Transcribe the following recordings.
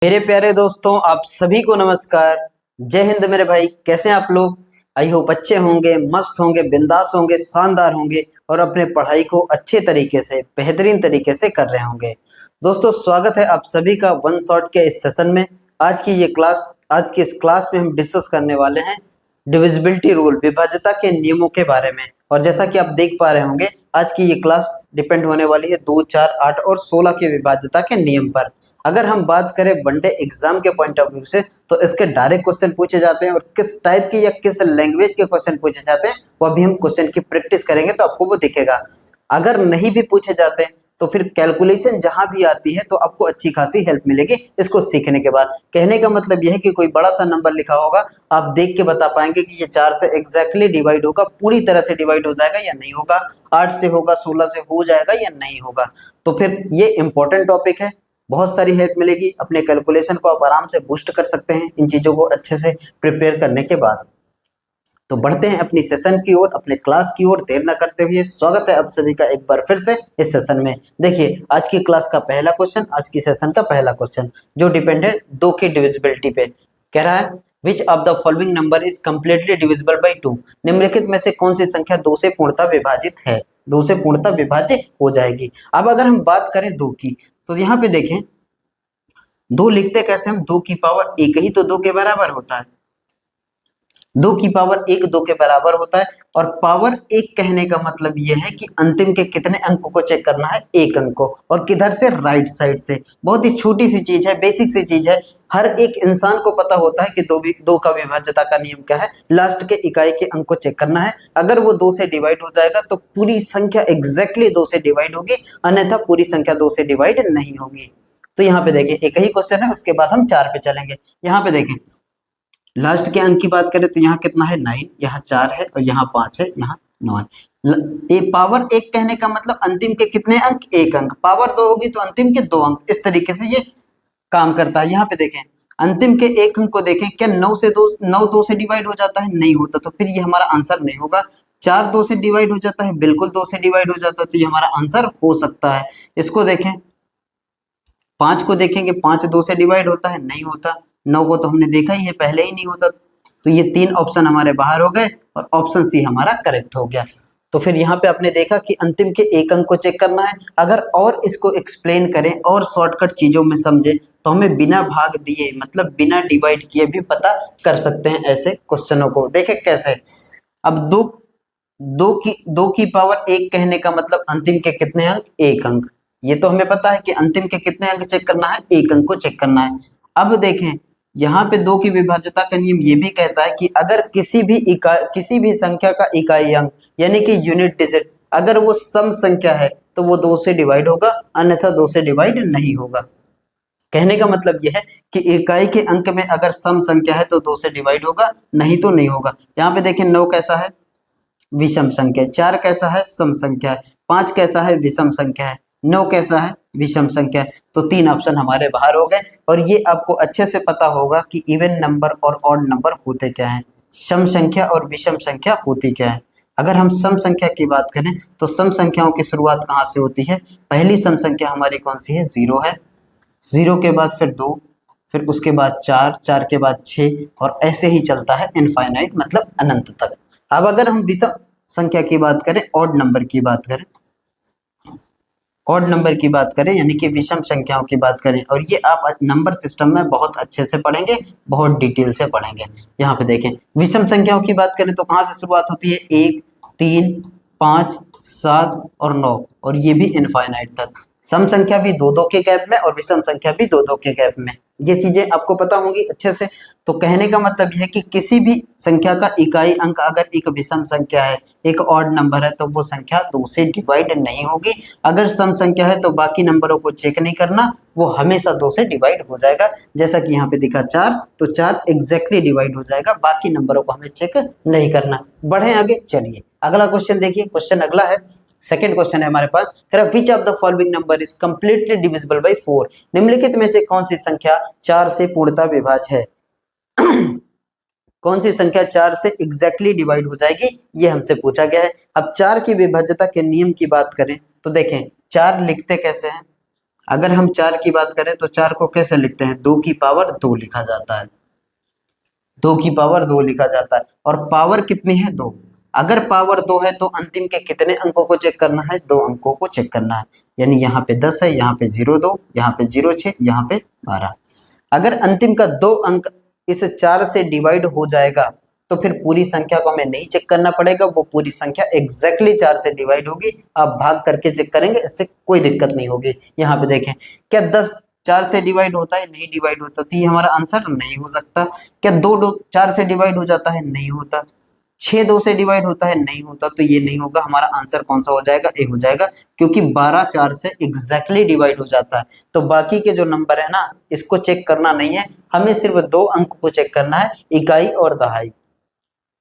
मेरे प्यारे दोस्तों, आप सभी को नमस्कार। जय हिंद मेरे भाई। कैसे हैं आप लोग? आई होप अच्छे होंगे, मस्त होंगे, बिंदास होंगे, शानदार होंगे और अपने पढ़ाई को अच्छे तरीके से, बेहतरीन तरीके से कर रहे होंगे। दोस्तों, स्वागत है आप सभी का वन शॉट के इस सेशन में। आज की इस क्लास में हम डिस्कस करने वाले हैं डिविजिबिलिटी रूल, विभाज्यता के नियमों के बारे में। और जैसा कि आप देख पा रहे होंगे, आज की ये क्लास डिपेंड होने वाली है 2, 4, 8 और 16 के विभाज्यता के नियम पर। अगर हम बात करें वनडे एग्जाम के पॉइंट ऑफ व्यू से, तो इसके डायरेक्ट क्वेश्चन पूछे जाते हैं और किस टाइप के या किस लैंग्वेज के क्वेश्चन पूछे जाते हैं वो अभी हम क्वेश्चन की प्रैक्टिस करेंगे तो आपको वो दिखेगा। अगर नहीं भी पूछे जाते तो फिर कैलकुलेशन जहां भी आती है तो आपको अच्छी खासी हेल्प मिलेगी इसको सीखने के बाद। कहने का मतलब यह है कि कोई बड़ा सा नंबर लिखा होगा, आप देख के बता पाएंगे कि ये 4 से एग्जैक्टली डिवाइड होगा, पूरी तरह से डिवाइड हो जाएगा या नहीं होगा, 8 से होगा, 16 से हो जाएगा या नहीं होगा। तो फिर ये इंपॉर्टेंट टॉपिक है, बहुत सारी हेल्प मिलेगी। अपने कैलकुलेशन को आप आराम से बूस्ट कर सकते हैं इन चीज़ों को अच्छे से प्रिपेयर करने के बाद। तो बढ़ते हैं अपनी सेशन की ओर, अपने क्लास की ओर। देर न करते हुए स्वागत है आप सभी का एक बार फिर से इस सेशन में। देखिए, आज की क्लास का पहला क्वेश्चन, आज की सेशन का पहला क्वेश्चन जो डिपेंड है 2 की डिविजिबिलिटी पे, कह रहा है विच of the following number is completely divisible by 2। निम्नलिखित में से कौन सी संख्या 2 से पूर्णतः विभाजित है, 2 से पूर्णतः विभाज्य हो जाएगी। अब अगर हम बात करें 2 की, तो यहाँ पे देखें 2 लिखते कैसे हम, 2 की पावर 1 ही तो 2 के बराबर होता है। 2 की पावर 1 2 के बराबर होता है और पावर 1 कहने का मतलब यह है कि अंतिम के कितने अंकों को चेक करना है, 1 अंक को, और किधर से, राइट साइड से। बहुत ही छोटी सी चीज है, बेसिक सी चीज है, हर एक इंसान को पता होता है कि 2 का विभाज्यता का नियम क्या है, लास्ट के इकाई के अंक को चेक करना है। अगर वो 2 से डिवाइड हो जाएगा तो पूरी संख्या एग्जैक्टली 2 से डिवाइड होगी, अन्यथा पूरी संख्या 2 से डिवाइड नहीं होगी। तो यहाँ पे देखें, एक ही क्वेश्चन है, उसके बाद हम 4 पे चलेंगे। यहाँ पे देखें, लास्ट के अंक की बात करें तो यहाँ कितना है, 9, यहाँ 4 है और यहाँ 5 है, यहाँ 9 है। पावर 1 कहने का मतलब अंतिम के कितने अंक, 1 अंक। पावर 2 होगी तो अंतिम के 2 अंक। इस तरीके से ये काम करता है। यहाँ पे देखें, अंतिम के 1 अंक को देखें, क्या 9 2 से डिवाइड हो जाता है, नहीं होता, तो फिर ये हमारा आंसर नहीं होगा। 4 2 से डिवाइड हो जाता है, बिल्कुल 2 से डिवाइड हो जाता है, तो ये हमारा आंसर हो सकता है। इसको देखें, 5 को देखेंगे, 5 2 से डिवाइड होता है, नहीं होता। 9 को तो हमने देखा ही है, पहले ही नहीं होता। तो ये 3 ऑप्शन हमारे बाहर हो गए और ऑप्शन सी हमारा करेक्ट हो गया। तो फिर यहाँ पे आपने देखा कि अंतिम के 1 अंक को चेक करना है। अगर और इसको एक्सप्लेन करें और शॉर्टकट चीजों में समझे तो हमें बिना भाग दिए, मतलब बिना डिवाइड किए भी पता कर सकते हैं ऐसे क्वेश्चनों को। देखें कैसे। अब दो की पावर 1 कहने का मतलब अंतिम के कितने अंक, 1 अंक। ये तो हमें पता है कि अंतिम के कितने अंक चेक करना है, 1 अंक को चेक करना है। अब देखें, यहाँ पे 2 की विभाज्यता का नियम ये भी कहता है कि अगर किसी भी संख्या का इकाई अंक यानी कि यूनिट डिजिट अगर वो सम संख्या है तो वो 2 से डिवाइड होगा, अन्यथा 2 से डिवाइड नहीं होगा। कहने का मतलब यह है कि इकाई के अंक में अगर सम संख्या है तो 2 से डिवाइड होगा, नहीं तो नहीं होगा। यहाँ पे देखें, 9 कैसा है, विषम संख्या है। 4 कैसा है, सम संख्या है। 5 कैसा है, विषम संख्या है। 9 कैसा है, विषम संख्या है। तो 3 ऑप्शन हमारे बाहर हो गए। और ये आपको अच्छे से पता होगा कि इवन नंबर और ऑड नंबर होते क्या हैं, सम संख्या और विषम संख्या होती क्या है। अगर हम सम संख्या की बात करें तो सम संख्याओं की शुरुआत कहाँ से होती है, पहली सम संख्या हमारी कौन सी है, 0 है। 0 के बाद फिर 2, फिर उसके बाद 4, 4 के बाद 6, और ऐसे ही चलता है इनफाइनाइट, मतलब अनंत तक। अब अगर हम विषम संख्या की बात करें, ऑड नंबर की बात करें, ऑड नंबर की बात करें यानी कि विषम संख्याओं की बात करें, और ये आप नंबर सिस्टम में बहुत अच्छे से पढ़ेंगे, बहुत डिटेल से पढ़ेंगे। यहाँ पे देखें, विषम संख्याओं की बात करें तो कहाँ से शुरुआत होती है, 1 3 5 7 और 9, और ये भी इनफाइनाइट तक। सम संख्या भी 2 2 के गैप में और विषम संख्या भी 2 2 के गैप में। ये चीजें आपको पता होंगी अच्छे से। तो कहने का मतलब यह है कि किसी भी संख्या का इकाई अंक अगर एक विषम संख्या है, एक ऑड नंबर है, तो वो संख्या 2 से डिवाइड नहीं होगी। अगर सम संख्या है तो बाकी नंबरों को चेक नहीं करना, वो हमेशा 2 से डिवाइड हो जाएगा। जैसा कि यहाँ पे दिखा 4, तो 4 एग्जैक्टली डिवाइड हो जाएगा, बाकी नंबरों को हमें चेक नहीं करना। बढ़े आगे, चलिए अगला क्वेश्चन देखिए। क्वेश्चन अगला है, सेकेंड क्वेश्चन है हमारे पास। Which of the following number is completely divisible by 4। निम्नलिखित में से कौन सी संख्या 4 से पूर्णतः विभाज्य है। कौन सी संख्या 4 से एग्जैक्टली डिवाइड हो जाएगी, ये हमसे पूछा गया है। अब 4 की विभाज्यता के नियम की बात करें तो देखें, 4 लिखते कैसे हैं, अगर हम 4 की बात करें तो 4 को कैसे लिखते हैं, 2 की पावर 2 लिखा जाता है, 2 की पावर 2 लिखा जाता है। और पावर कितनी है, 2। अगर पावर 2 है तो अंतिम के कितने अंकों को चेक करना है, 2 अंकों को चेक करना है। यानी यहाँ पे 10 है, यहाँ पे 02, यहाँ पे 06, यहाँ पे 12। अगर अंतिम का 2 अंक इस 4 से डिवाइड हो जाएगा तो फिर पूरी संख्या को हमें नहीं चेक करना पड़ेगा, वो पूरी संख्या एग्जैक्टली 4 से डिवाइड होगी। आप भाग करके चेक करेंगे, इससे कोई दिक्कत नहीं होगी। यहाँ पे देखें, क्या 10 4 से डिवाइड होता है, नहीं डिवाइड होता, तो ये हमारा आंसर नहीं हो सकता। क्या 2 4 से डिवाइड हो जाता है, नहीं होता। 6 2 से डिवाइड होता है, नहीं होता, तो ये नहीं होगा। हमारा आंसर कौन सा हो जाएगा, ए हो जाएगा, क्योंकि 12 4 से एग्जैक्टली डिवाइड हो जाता है। तो बाकी के जो नंबर है ना, इसको चेक करना नहीं है, हमें सिर्फ 2 अंक को चेक करना है, इकाई और दहाई।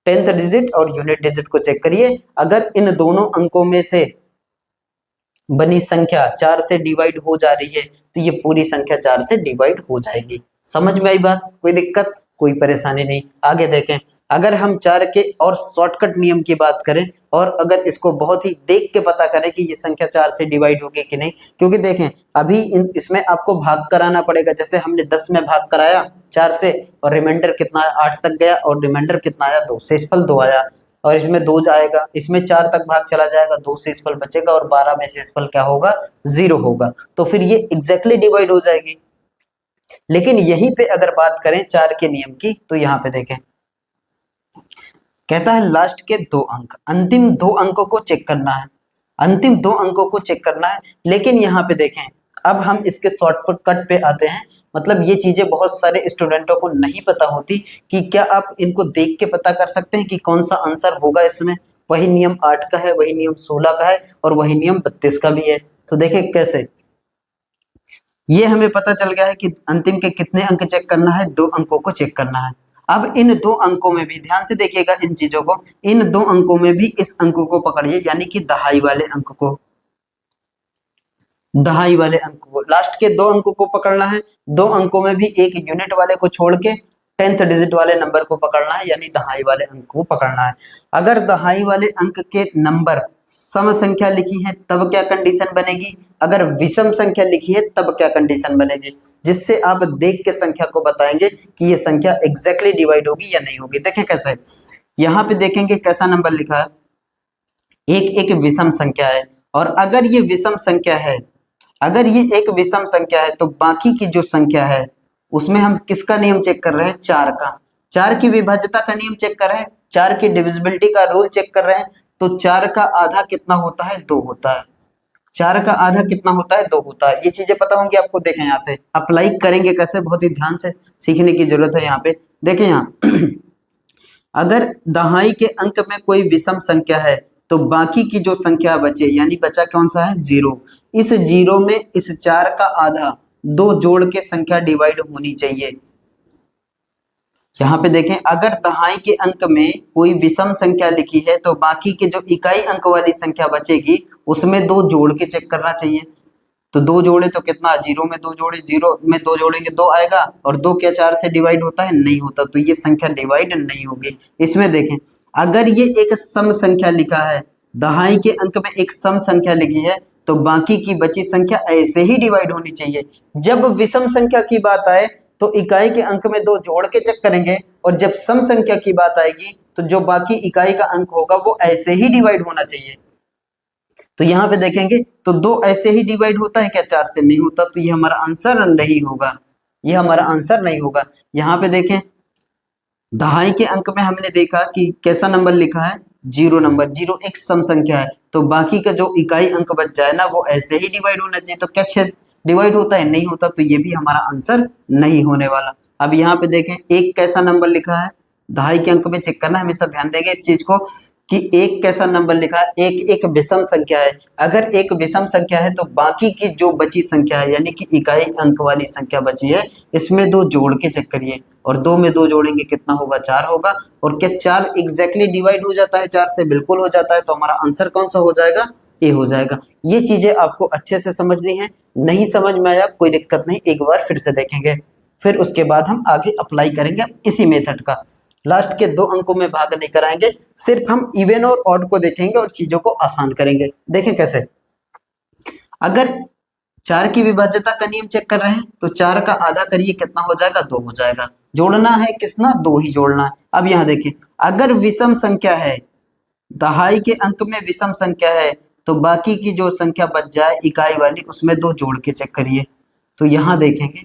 10th डिजिट और यूनिट डिजिट को चेक करिए। अगर इन दोनों अंकों में से बनी संख्या 4 से डिवाइड हो जा रही है तो ये पूरी संख्या 4 से डिवाइड हो जाएगी। समझ में आई बात, कोई दिक्कत, कोई परेशानी नहीं। आगे देखें, अगर हम 4 के और शॉर्टकट नियम की बात करें और अगर इसको बहुत ही देख के पता करें कि ये संख्या 4 से डिवाइड होगी कि नहीं, क्योंकि देखें अभी इसमें आपको भाग कराना पड़ेगा। जैसे हमने 10 में भाग कराया 4 से और रिमाइंडर कितना है, 8 तक गया, और रिमाइंडर कितना आया, 2, शेषफल 2 आया। और इसमें 2 जाएगा, इसमें 4 तक भाग चला जाएगा, 2 शेषफल बचेगा, और 12 में शेषफल क्या होगा, 0 होगा। तो फिर ये एग्जैक्टली डिवाइड हो जाएगी। लेकिन यहीं पे अगर बात करें 4 के नियम की, तो यहाँ पे देखें, कहता है लास्ट के 2 अंक, अंतिम 2 अंकों को चेक करना है, अंतिम 2 अंकों को चेक करना है। लेकिन यहाँ पे देखें, अब हम इसके शॉर्टकट पे आते हैं। मतलब ये चीजें बहुत सारे स्टूडेंटों को नहीं पता होती कि क्या आप इनको देख के पता कर सकते हैं कि कौन सा आंसर होगा इसमें। वही नियम 8 का है, वही नियम 16 का है, और वही नियम 32 का भी है। तो देखें कैसे, ये हमें पता चल गया है कि अंतिम के कितने अंक चेक करना है, 2 अंकों को चेक करना है। अब इन 2 अंकों में भी ध्यान से देखिएगा इन चीजों को, इन 2 अंकों में भी इस अंक को पकड़िए, यानी कि दहाई वाले अंक को, दहाई वाले अंक को, लास्ट के 2 अंकों को पकड़ना है। 2 अंकों में भी एक यूनिट वाले को छोड़ के 10th डिजिट वाले नंबर को पकड़ना है, यानी दहाई वाले अंक को पकड़ना है। अगर दहाई वाले अंक के नंबर सम संख्या लिखी है तब क्या कंडीशन बनेगी, अगर विषम संख्या लिखी है तब क्या कंडीशन बनेगी, जिससे आप देख के संख्या को बताएंगे कि ये संख्या एग्जैक्टली डिवाइड होगी या नहीं होगी। देखें कैसे, यहाँ पे देखेंगे कैसा नंबर लिखा है, एक विषम संख्या है, और अगर ये विषम संख्या है, अगर ये एक विषम संख्या है तो बाकी की जो संख्या है उसमें हम किसका नियम चेक कर रहे हैं, 4 का, 4 की विभाज्यता का नियम चेक कर रहे हैं, 4 की डिविजिबिलिटी का रूल चेक कर रहे हैं। तो 4 का आधा कितना होता है, 2 होता है। 4 का आधा कितना होता है, 2 होता है। ये चीजें पता होंगी आपको। देखें यहाँ से अप्लाई करेंगे कैसे, बहुत ही ध्यान से सीखने की जरूरत है। यहाँ पे देखें, यहाँ अगर दहाई के अंक में कोई विषम संख्या है तो बाकी की जो संख्या बचे, यानी बचा कौन सा है, 0, इस 0 में इस 4 का आधा 2 जोड़ के संख्या डिवाइड होनी चाहिए। यहाँ पे देखें, अगर दहाई के अंक में कोई विषम संख्या लिखी है तो बाकी के जो इकाई अंक वाली संख्या बचेगी उसमें 2 जोड़ के चेक करना चाहिए। तो 2 जोड़े तो कितना, 0 में 2 जोड़े, 0 में 2 जोड़ेंगे 2 आएगा, और 2 क्या 4 से डिवाइड होता है, नहीं होता, तो ये संख्या डिवाइड नहीं होगी। इसमें देखें, अगर ये एक सम संख्या लिखा है, दहाई के अंक में एक सम संख्या लिखी है, तो बाकी की बची संख्या ऐसे ही डिवाइड होनी चाहिए। जब विषम संख्या की बात आए तो इकाई के अंक में 2 जोड़ के चेक करेंगे, और जब सम संख्या की बात आएगी तो जो बाकी इकाई का अंक होगा वो ऐसे ही डिवाइड होना चाहिए। तो यहाँ पे देखेंगे तो 2 ऐसे ही डिवाइड होता है क्या, 4 से नहीं होता, तो ये हमारा आंसर नहीं होगा, ये हमारा आंसर नहीं होगा। यहाँ पे देखें, दहाई के अंक में हमने देखा कि कैसा नंबर लिखा है, 0 नंबर, 0 एक सम संख्या है, तो बाकी का जो इकाई अंक बच जाए ना वो ऐसे ही डिवाइड होना चाहिए। तो क्या 6 डिवाइड होता है, नहीं होता, तो ये भी हमारा आंसर नहीं होने वाला। अब यहाँ पे देखें, एक कैसा नंबर लिखा है, दहाई के अंक में चेक करना, हमेशा ध्यान देंगे इस चीज को कि एक कैसा नंबर लिखा है, एक विषम संख्या है। अगर एक विषम संख्या है तो बाकी की जो बची संख्या है, यानी कि इकाई अंक वाली संख्या बची है, इसमें 2 जोड़ के चेक करिए, और 2 में 2 जोड़ेंगे कितना होगा, 4 होगा। और क्या 4 एग्जैक्टली डिवाइड हो जाता है, 4 से बिल्कुल हो जाता है, तो हमारा आंसर कौन सा हो जाएगा, ए हो जाएगा। ये चीजें आपको अच्छे से समझनी है। नहीं समझ में आया कोई दिक्कत नहीं, एक बार फिर से देखेंगे, फिर उसके बाद हम आगे अप्लाई करेंगे इसी मेथड का। लास्ट के 2 अंकों में भाग नहीं कराएंगे, सिर्फ हम इवन और ऑड को देखेंगे और चीजों को आसान करेंगे। देखें कैसे, अगर 4 की विभाज्यता का नियम चेक कर रहे हैं, तो 4 का आधा करिए कितना हो जाएगा, 2 हो जाएगा। जोड़ना है कितना, 2 ही जोड़ना है। अब यहाँ देखिए, अगर विषम संख्या है, दहाई के अंक में विषम संख्या है, तो बाकी की जो संख्या बच जाए इकाई वाली, उसमें 2 जोड़ के चेक करिए। तो यहाँ देखेंगे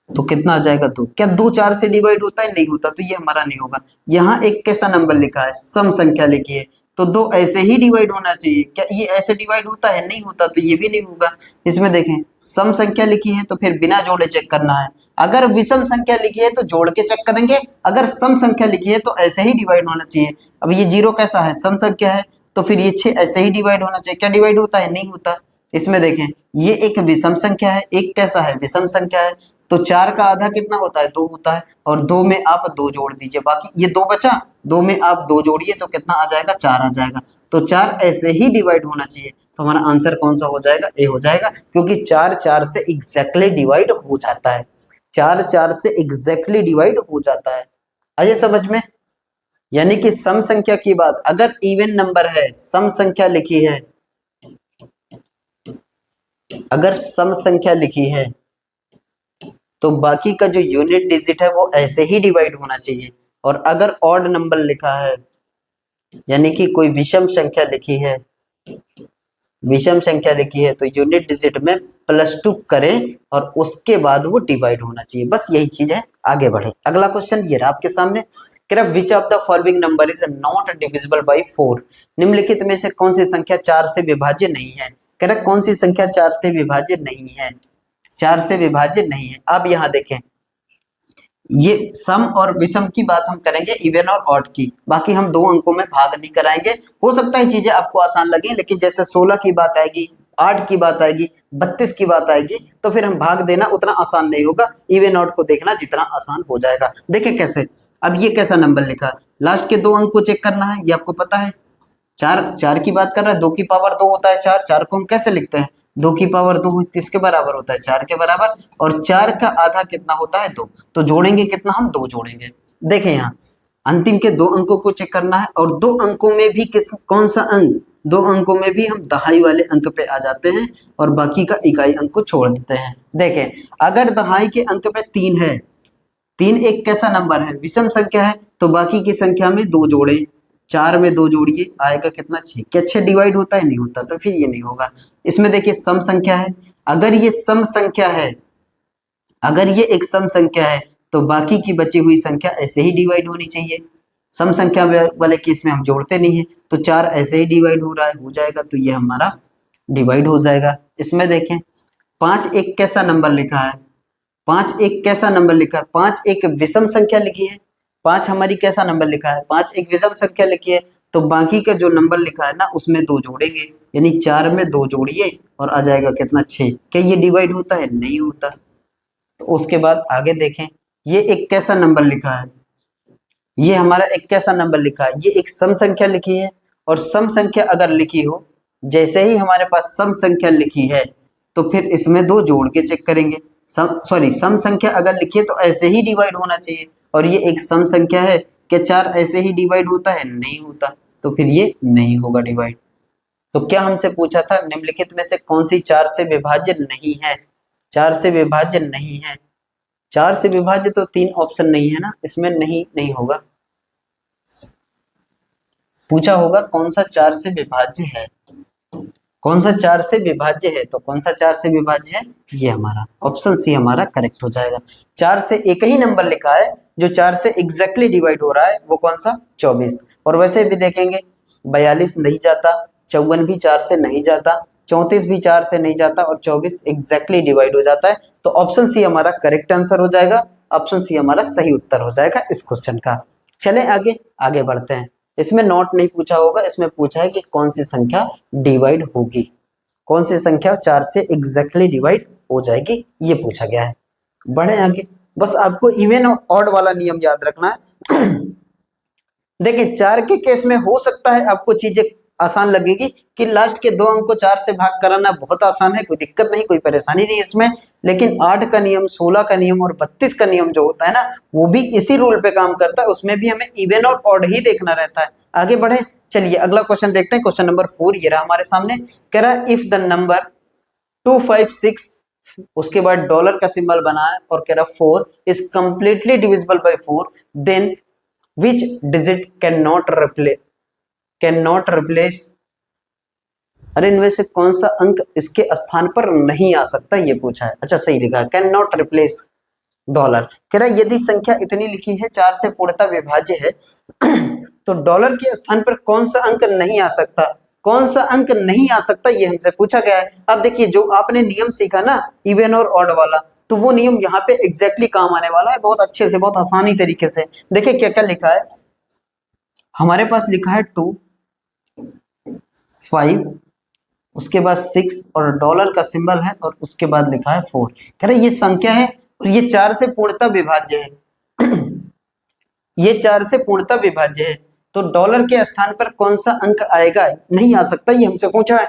तो कितना आ जाएगा, 2। क्या 2 4 से डिवाइड होता है, नहीं होता, तो ये हमारा नहीं होगा। यहाँ एक कैसा नंबर लिखा है, सम संख्या लिखी है, तो 2 ऐसे ही डिवाइड होना चाहिए। क्या ये ऐसे डिवाइड होता है, नहीं होता, तो ये भी नहीं होगा। इसमें देखें सम संख्या लिखी है, तो फिर बिना जोड़े चेक करना है। अगर विषम संख्या लिखी है तो जोड़ के चेक करेंगे, अगर सम संख्या लिखी है तो ऐसे ही डिवाइड होना चाहिए। अब ये 0 कैसा है, सम संख्या है, तो फिर ये 6 ऐसे ही डिवाइड होना चाहिए। क्या डिवाइड होता है, नहीं होता। इसमें देखें ये एक विषम संख्या है, एक कैसा है, विषम संख्या है, तो 4 का आधा कितना होता है, 2 होता है, और 2 में आप 2 जोड़ दीजिए, बाकी ये 2 बचा, 2 में आप 2 जोड़िए तो कितना आ जाएगा, 4 आ जाएगा। तो 4 ऐसे ही डिवाइड होना चाहिए। तो हमारा आंसर कौन सा हो जाएगा, ए हो जाएगा, क्योंकि 4 4 से एग्जैक्टली डिवाइड हो जाता है। 4 4 से एग्जैक्टली डिवाइड हो जाता है। आइए समझ में, यानी कि सम संख्या की बात, अगर इवन नंबर है, सम संख्या लिखी है, अगर सम संख्या लिखी है तो बाकी का जो यूनिट डिजिट है वो ऐसे ही डिवाइड होना चाहिए। और अगर ऑड नंबर लिखा है, यानी कि कोई विषम संख्या लिखी है, विषम संख्या लिखी है, तो यूनिट डिजिट में +2 करें और उसके बाद वो डिवाइड होना चाहिए। बस यही चीज है, आगे बढ़े। अगला क्वेश्चन ये रहा आपके सामने, कह रहा विच of the following number is not divisible by 4। निम्नलिखित में से कौन सी संख्या 4 से विभाज्य नहीं है। कह रहा कौन सी संख्या 4 से विभाज्य नहीं है, 4 से विभाज्य नहीं है। अब यहाँ देखें, ये सम और विषम की बात हम करेंगे, इवन और ऑड की, बाकी हम 2 अंकों में भाग नहीं कराएंगे। हो सकता है चीजें आपको आसान लगे, लेकिन जैसे 16 की बात आएगी, 8 की बात आएगी, 32 की बात आएगी, तो फिर हम भाग देना उतना आसान नहीं होगा, इवन ऑड को देखना जितना आसान हो जाएगा। देखिए कैसे, अब ये कैसा नंबर लिखा है, लास्ट के 2 अंक को चेक करना है, ये आपको पता है। 4 की बात कर रहा है, 2 की पावर 2 होता है 4, 4 को हम कैसे लिखते हैं, 2 की पावर 2 किसके बराबर होता है, 4 के बराबर, और 4 का आधा कितना होता है, 2। तो जोड़ेंगे कितना, हम 2 जोड़ेंगे। देखें यहाँ अंतिम के 2 अंकों को चेक करना है, और 2 अंकों में भी कौन सा अंक, 2 अंकों में भी हम दहाई वाले अंक पे आ जाते हैं और बाकी का इकाई अंक को छोड़ देते हैं। देखें अगर दहाई के अंक पे 3 है, 3 एक कैसा नंबर है, विषम संख्या है, तो बाकी की संख्या में 2 जोड़े, 4 में 2 जोड़िए, आएगा कितना, 6। क्या 6 डिवाइड होता है, नहीं होता, तो फिर ये नहीं होगा। इसमें देखिए सम संख्या है, अगर ये सम संख्या है, अगर ये एक सम संख्या है, तो बाकी की बची हुई संख्या ऐसे ही डिवाइड होनी चाहिए। सम संख्या वाले केस में हम जोड़ते नहीं है, तो 4 ऐसे ही डिवाइड हो रहा है, हो जाएगा, तो ये हमारा डिवाइड हो जाएगा। इसमें देखें 5 एक कैसा नंबर लिखा है, 5 एक कैसा नंबर लिखा है, 5 एक विषम संख्या लिखी है, 5 हमारी कैसा नंबर लिखा है, 5 एक विषम संख्या लिखी है, तो बाकी का जो नंबर लिखा है ना उसमें 2 जोड़ेंगे, यानी 4 में 2 जोड़िए और आ जाएगा कितना, 6। क्या ये डिवाइड होता है, नहीं होता। तो उसके बाद आगे देखें, ये एक कैसा नंबर लिखा है, ये हमारा एक कैसा नंबर लिखा है, ये एक सम संख्या लिखी है, और सम संख्या अगर लिखी हो, जैसे ही हमारे पास सम संख्या लिखी है तो फिर इसमें 2 जोड़ के चेक करेंगे। सम संख्या अगर लिखी है तो ऐसे ही डिवाइड होना चाहिए, और ये एक सम संख्या है, क्या 4 ऐसे ही डिवाइड होता है, नहीं होता, तो फिर ये नहीं होगा डिवाइड। तो क्या हमसे पूछा था, निम्नलिखित में से कौन सी 4 से विभाज्य नहीं है, 4 से विभाज्य नहीं है। 4 से विभाज्य तो 3 ऑप्शन नहीं है ना, इसमें नहीं होगा। पूछा होगा कौन सा 4 से विभाज्य है, कौन सा 4 से विभाज्य है, तो कौन सा 4 से विभाज्य है, ये हमारा ऑप्शन सी हमारा करेक्ट हो जाएगा। 4 से एक ही नंबर लिखा है जो 4 से एग्जैक्टली डिवाइड हो रहा है, वो कौन सा, 24। और वैसे भी देखेंगे 42 नहीं जाता, 54 भी 4 से नहीं जाता, 34 भी 4 से नहीं जाता, और 24 एग्जैक्टली डिवाइड हो जाता है। तो ऑप्शन सी हमारा करेक्ट आंसर हो जाएगा, ऑप्शन सी हमारा सही उत्तर हो जाएगा इस क्वेश्चन का। चलें आगे बढ़ते हैं। इसमें नॉट नहीं पूछा होगा, इसमें पूछा है कि कौन सी संख्या डिवाइड होगी, कौन सी संख्या 4 से एग्जैक्टली डिवाइड हो जाएगी, ये पूछा गया है। बढ़े आगे, बस आपको इवन और ऑड वाला नियम याद रखना है। देखिए 4 के केस में हो सकता है आपको चीजें आसान लगेगी कि लास्ट के 2 अंक को 4 से भाग कराना बहुत आसान है, कोई दिक्कत नहीं, कोई परेशानी नहीं इसमें। लेकिन 8 का नियम, 16 का नियम और 32 का नियम जो होता है ना, वो भी इसी रूल पे काम करता है, उसमें भी हमें इवन और ऑड ही देखना रहता है। आगे बढ़े, चलिए अगला क्वेश्चन देखते हैं। क्वेश्चन नंबर 4 ये रहा हमारे सामने, कह रहा है इफ द नंबर 256, उसके बाद डॉलर का सिंबल बना है और कह रहा 4 is completely divisible by 4, then which digit can not replace, अरे इनमें से कौन सा अंक इसके स्थान पर नहीं आ सकता, ये पूछा है। अच्छा सही लिखा, कैन नॉट रिप्लेस डॉलर। कह रहा यदि संख्या इतनी लिखी है 4 से पूर्णतः विभाज्य है तो डॉलर के स्थान पर कौन सा अंक नहीं आ सकता, कौन सा अंक नहीं आ सकता, ये हमसे पूछा गया है। अब देखिए जो आपने नियम सीखा ना इवन और ऑड वाला, तो वो नियम यहाँ पे एग्जैक्टली काम आने वाला है, बहुत अच्छे से, बहुत आसानी तरीके से। देखिए क्या क्या लिखा है, हमारे पास लिखा है 2, 5, उसके बाद 6 और डॉलर का सिंबल है और उसके बाद लिखा है 4। कह रहे ये संख्या है और ये 4 से पूर्णतः विभाज्य है ये 4 से पूर्णतः विभाज्य है, तो डॉलर के स्थान पर कौन सा अंक आएगा, नहीं आ सकता, ये हमसे पूछा है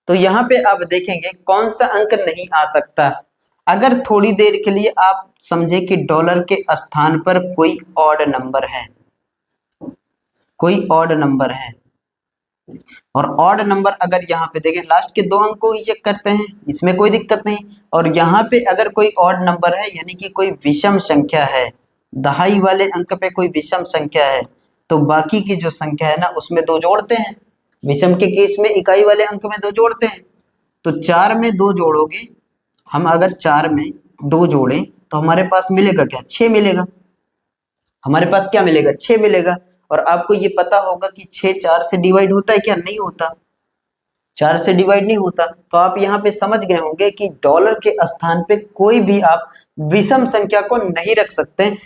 तो यहाँ पे आप देखेंगे कौन सा अंक नहीं आ सकता। अगर थोड़ी देर के लिए आप समझे कि डॉलर के स्थान पर कोई ऑड नंबर है, कोई ऑड नंबर है, और ऑड नंबर अगर यहाँ पे देखें लास्ट के 2 अंक को ही चेक करते हैं, इसमें कोई दिक्कत नहीं, और यहाँ पे अगर कोई ऑड नंबर है यानी कि कोई विषम संख्या है, दहाई वाले अंक पे कोई विषम संख्या है, तो बाकी की जो संख्या है ना उसमें 2 जोड़ते हैं। विषम के केस में इकाई वाले अंक में 2 जोड़ते हैं, तो 4 में 2 जोड़ोगे, हम अगर 4 में 2 जोड़ें तो हमारे पास मिलेगा क्या, 6 मिलेगा, हमारे पास क्या मिलेगा, 6 मिलेगा। और आपको ये पता होगा कि 6 4 से डिवाइड होता है क्या, नहीं होता, 4 से डिवाइड नहीं होता। तो आप यहाँ पे समझ गए होंगे कि डॉलर के स्थान पे कोई भी आप विषम संख्या को नहीं रख सकते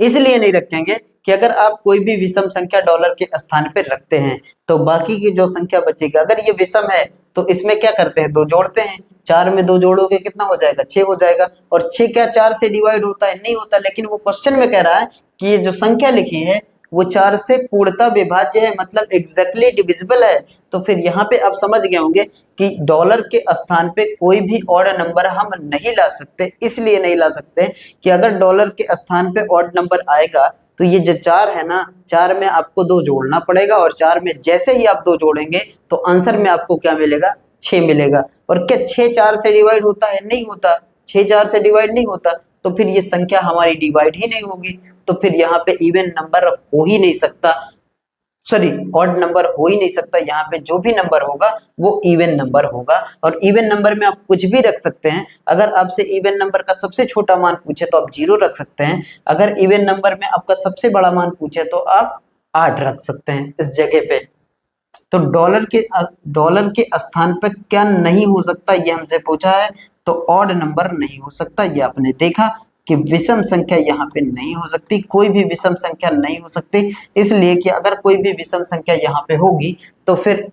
इसलिए नहीं रखेंगे कि अगर आप कोई भी विषम संख्या डॉलर के स्थान पे रखते हैं तो बाकी की जो संख्या बचेगी, अगर ये विषम है तो इसमें क्या करते हैं, 2 जोड़ते हैं, 4 में 2 जोड़ोगे कितना हो जाएगा, 6 हो जाएगा। और 6 क्या 4 से डिवाइड होता है, नहीं होता, लेकिन वो क्वेश्चन में कह रहा है कि ये जो संख्या लिखी है वो 4 से पूर्णतः विभाज्य है, मतलब एग्जैक्टली डिविजिबल है। तो फिर यहाँ पे आप समझ गए होंगे कि डॉलर के स्थान पे कोई भी ऑड नंबर हम नहीं ला सकते, इसलिए नहीं ला सकते कि अगर डॉलर के स्थान पे ऑड नंबर आएगा तो ये जो 4 है ना, 4 में आपको 2 जोड़ना पड़ेगा, और 4 में जैसे ही आप 2 जोड़ेंगे तो आंसर में आपको क्या मिलेगा, 6 मिलेगा। और क्या 6 4 से डिवाइड होता है, नहीं होता, 6 4 से डिवाइड नहीं होता, तो फिर ये संख्या हमारी डिवाइड ही नहीं होगी, तो फिर यहाँ पे इवन नंबर हो ही नहीं सकता, सॉरी ऑड नंबर हो ही नहीं सकता। यहाँ पे जो भी नंबर होगा वो इवन नंबर होगा, और इवन नंबर में आप कुछ भी रख सकते हैं। अगर आपसे इवन नंबर का सबसे छोटा मान पूछे तो आप 0 रख सकते हैं, अगर इवन नंबर में आपका सबसे बड़ा मान पूछे तो आप 8 रख सकते हैं इस जगह पे। तो डॉलर के स्थान पर क्या नहीं हो सकता, ये हमसे पूछा है, तो ऑड नंबर नहीं हो सकता। ये आपने देखा कि विषम संख्या यहाँ पे नहीं हो सकती, कोई भी विषम संख्या नहीं हो सकती, इसलिए कि अगर कोई भी विषम संख्या यहाँ पे होगी तो फिर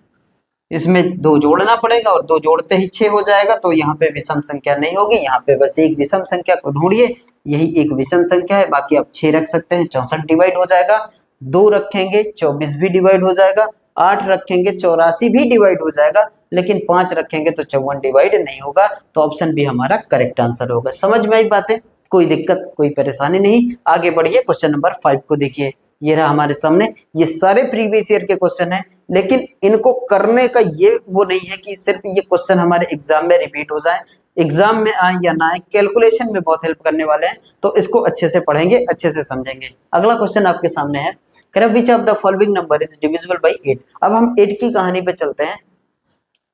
इसमें 2 जोड़ना पड़ेगा, और 2 जोड़ते ही 6 हो जाएगा, तो यहाँ पे विषम संख्या नहीं होगी। यहाँ पे बस एक विषम संख्या को ढूंढिए, यही एक विषम संख्या है, बाकी आप 6 रख सकते हैं, 64 डिवाइड हो जाएगा, 2 रखेंगे 24 भी डिवाइड हो जाएगा, 8 रखेंगे 84 भी डिवाइड हो जाएगा, लेकिन 5 रखेंगे तो 54 डिवाइड नहीं होगा, तो ऑप्शन बी हमारा करेक्ट आंसर होगा। समझ में आई बातें, कोई दिक्कत कोई परेशानी नहीं। आगे बढ़िए, क्वेश्चन नंबर 5 को देखिए, ये रहा हमारे सामने। ये सारे प्रीवियस ईयर के क्वेश्चन है, लेकिन इनको करने का ये वो नहीं है कि सिर्फ ये क्वेश्चन हमारे एग्जाम में रिपीट हो जाए, एग्जाम में आए या ना आए, कैलकुलेशन में बहुत हेल्प करने वाले हैं, तो इसको अच्छे से पढ़ेंगे, अच्छे से समझेंगे। अगला क्वेश्चन आपके सामने है, विच of the following number is divisible by 8। अब हम 8 की कहानी पे चलते हैं।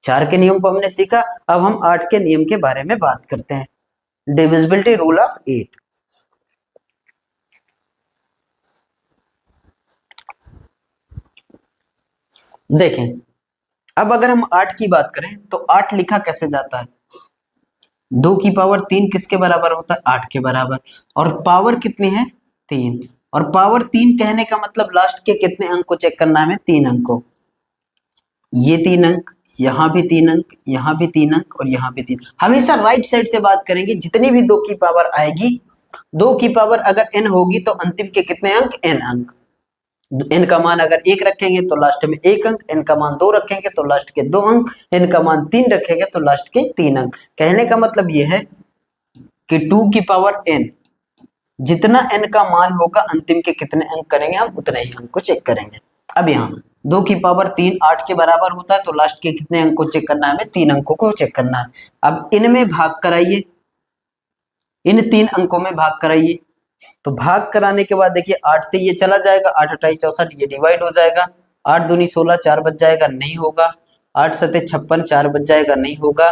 4 के नियम को हमने सीखा, अब हम 8 के नियम के बारे में बात करते हैं। Divisibility rule of 8। देखें, अब अगर हम 8 की बात करें तो 8 लिखा कैसे जाता है, 2 की पावर 3 किसके बराबर होता है, 8 के बराबर, और पावर कितनी है, 3, और पावर 3 कहने का मतलब लास्ट के कितने अंक को चेक करना है हमें, 3 अंक को, ये 3 अंक, यहाँ भी 3 अंक, यहाँ भी 3 अंक, और यहाँ भी 3। हमेशा राइट साइड से बात करेंगे, जितनी भी 2 की पावर आएगी, 2 की पावर अगर n होगी तो अंतिम के कितने अंक, n अंक, n का मान अगर 1 रखेंगे तो लास्ट में 1 अंक, n का मान 2 रखेंगे तो लास्ट के 2 अंक, n का मान 3 रखेंगे तो लास्ट के 3 अंक। कहने का मतलब ये है कि 2 की पावर n, जितना n का मान होगा अंतिम के कितने अंक करेंगे हम, उतने ही अंक को चेक करेंगे। अब यहाँ 2 की पावर 3 8 के बराबर होता है, तो लास्ट के कितने अंक को चेक करना है हमें? 3 अंकों को चेक करना है। अब इनमें भाग कराइए, इन 3 अंकों में भाग कराइए। तो भाग कराने के बाद देखिए 8 से ये चला जाएगा, 8 अठाई 64, ये डिवाइड हो जाएगा। 8 दूनी 16, 4 बच जाएगा, नहीं होगा। 8 सते 56, 4 बच जाएगा, नहीं होगा।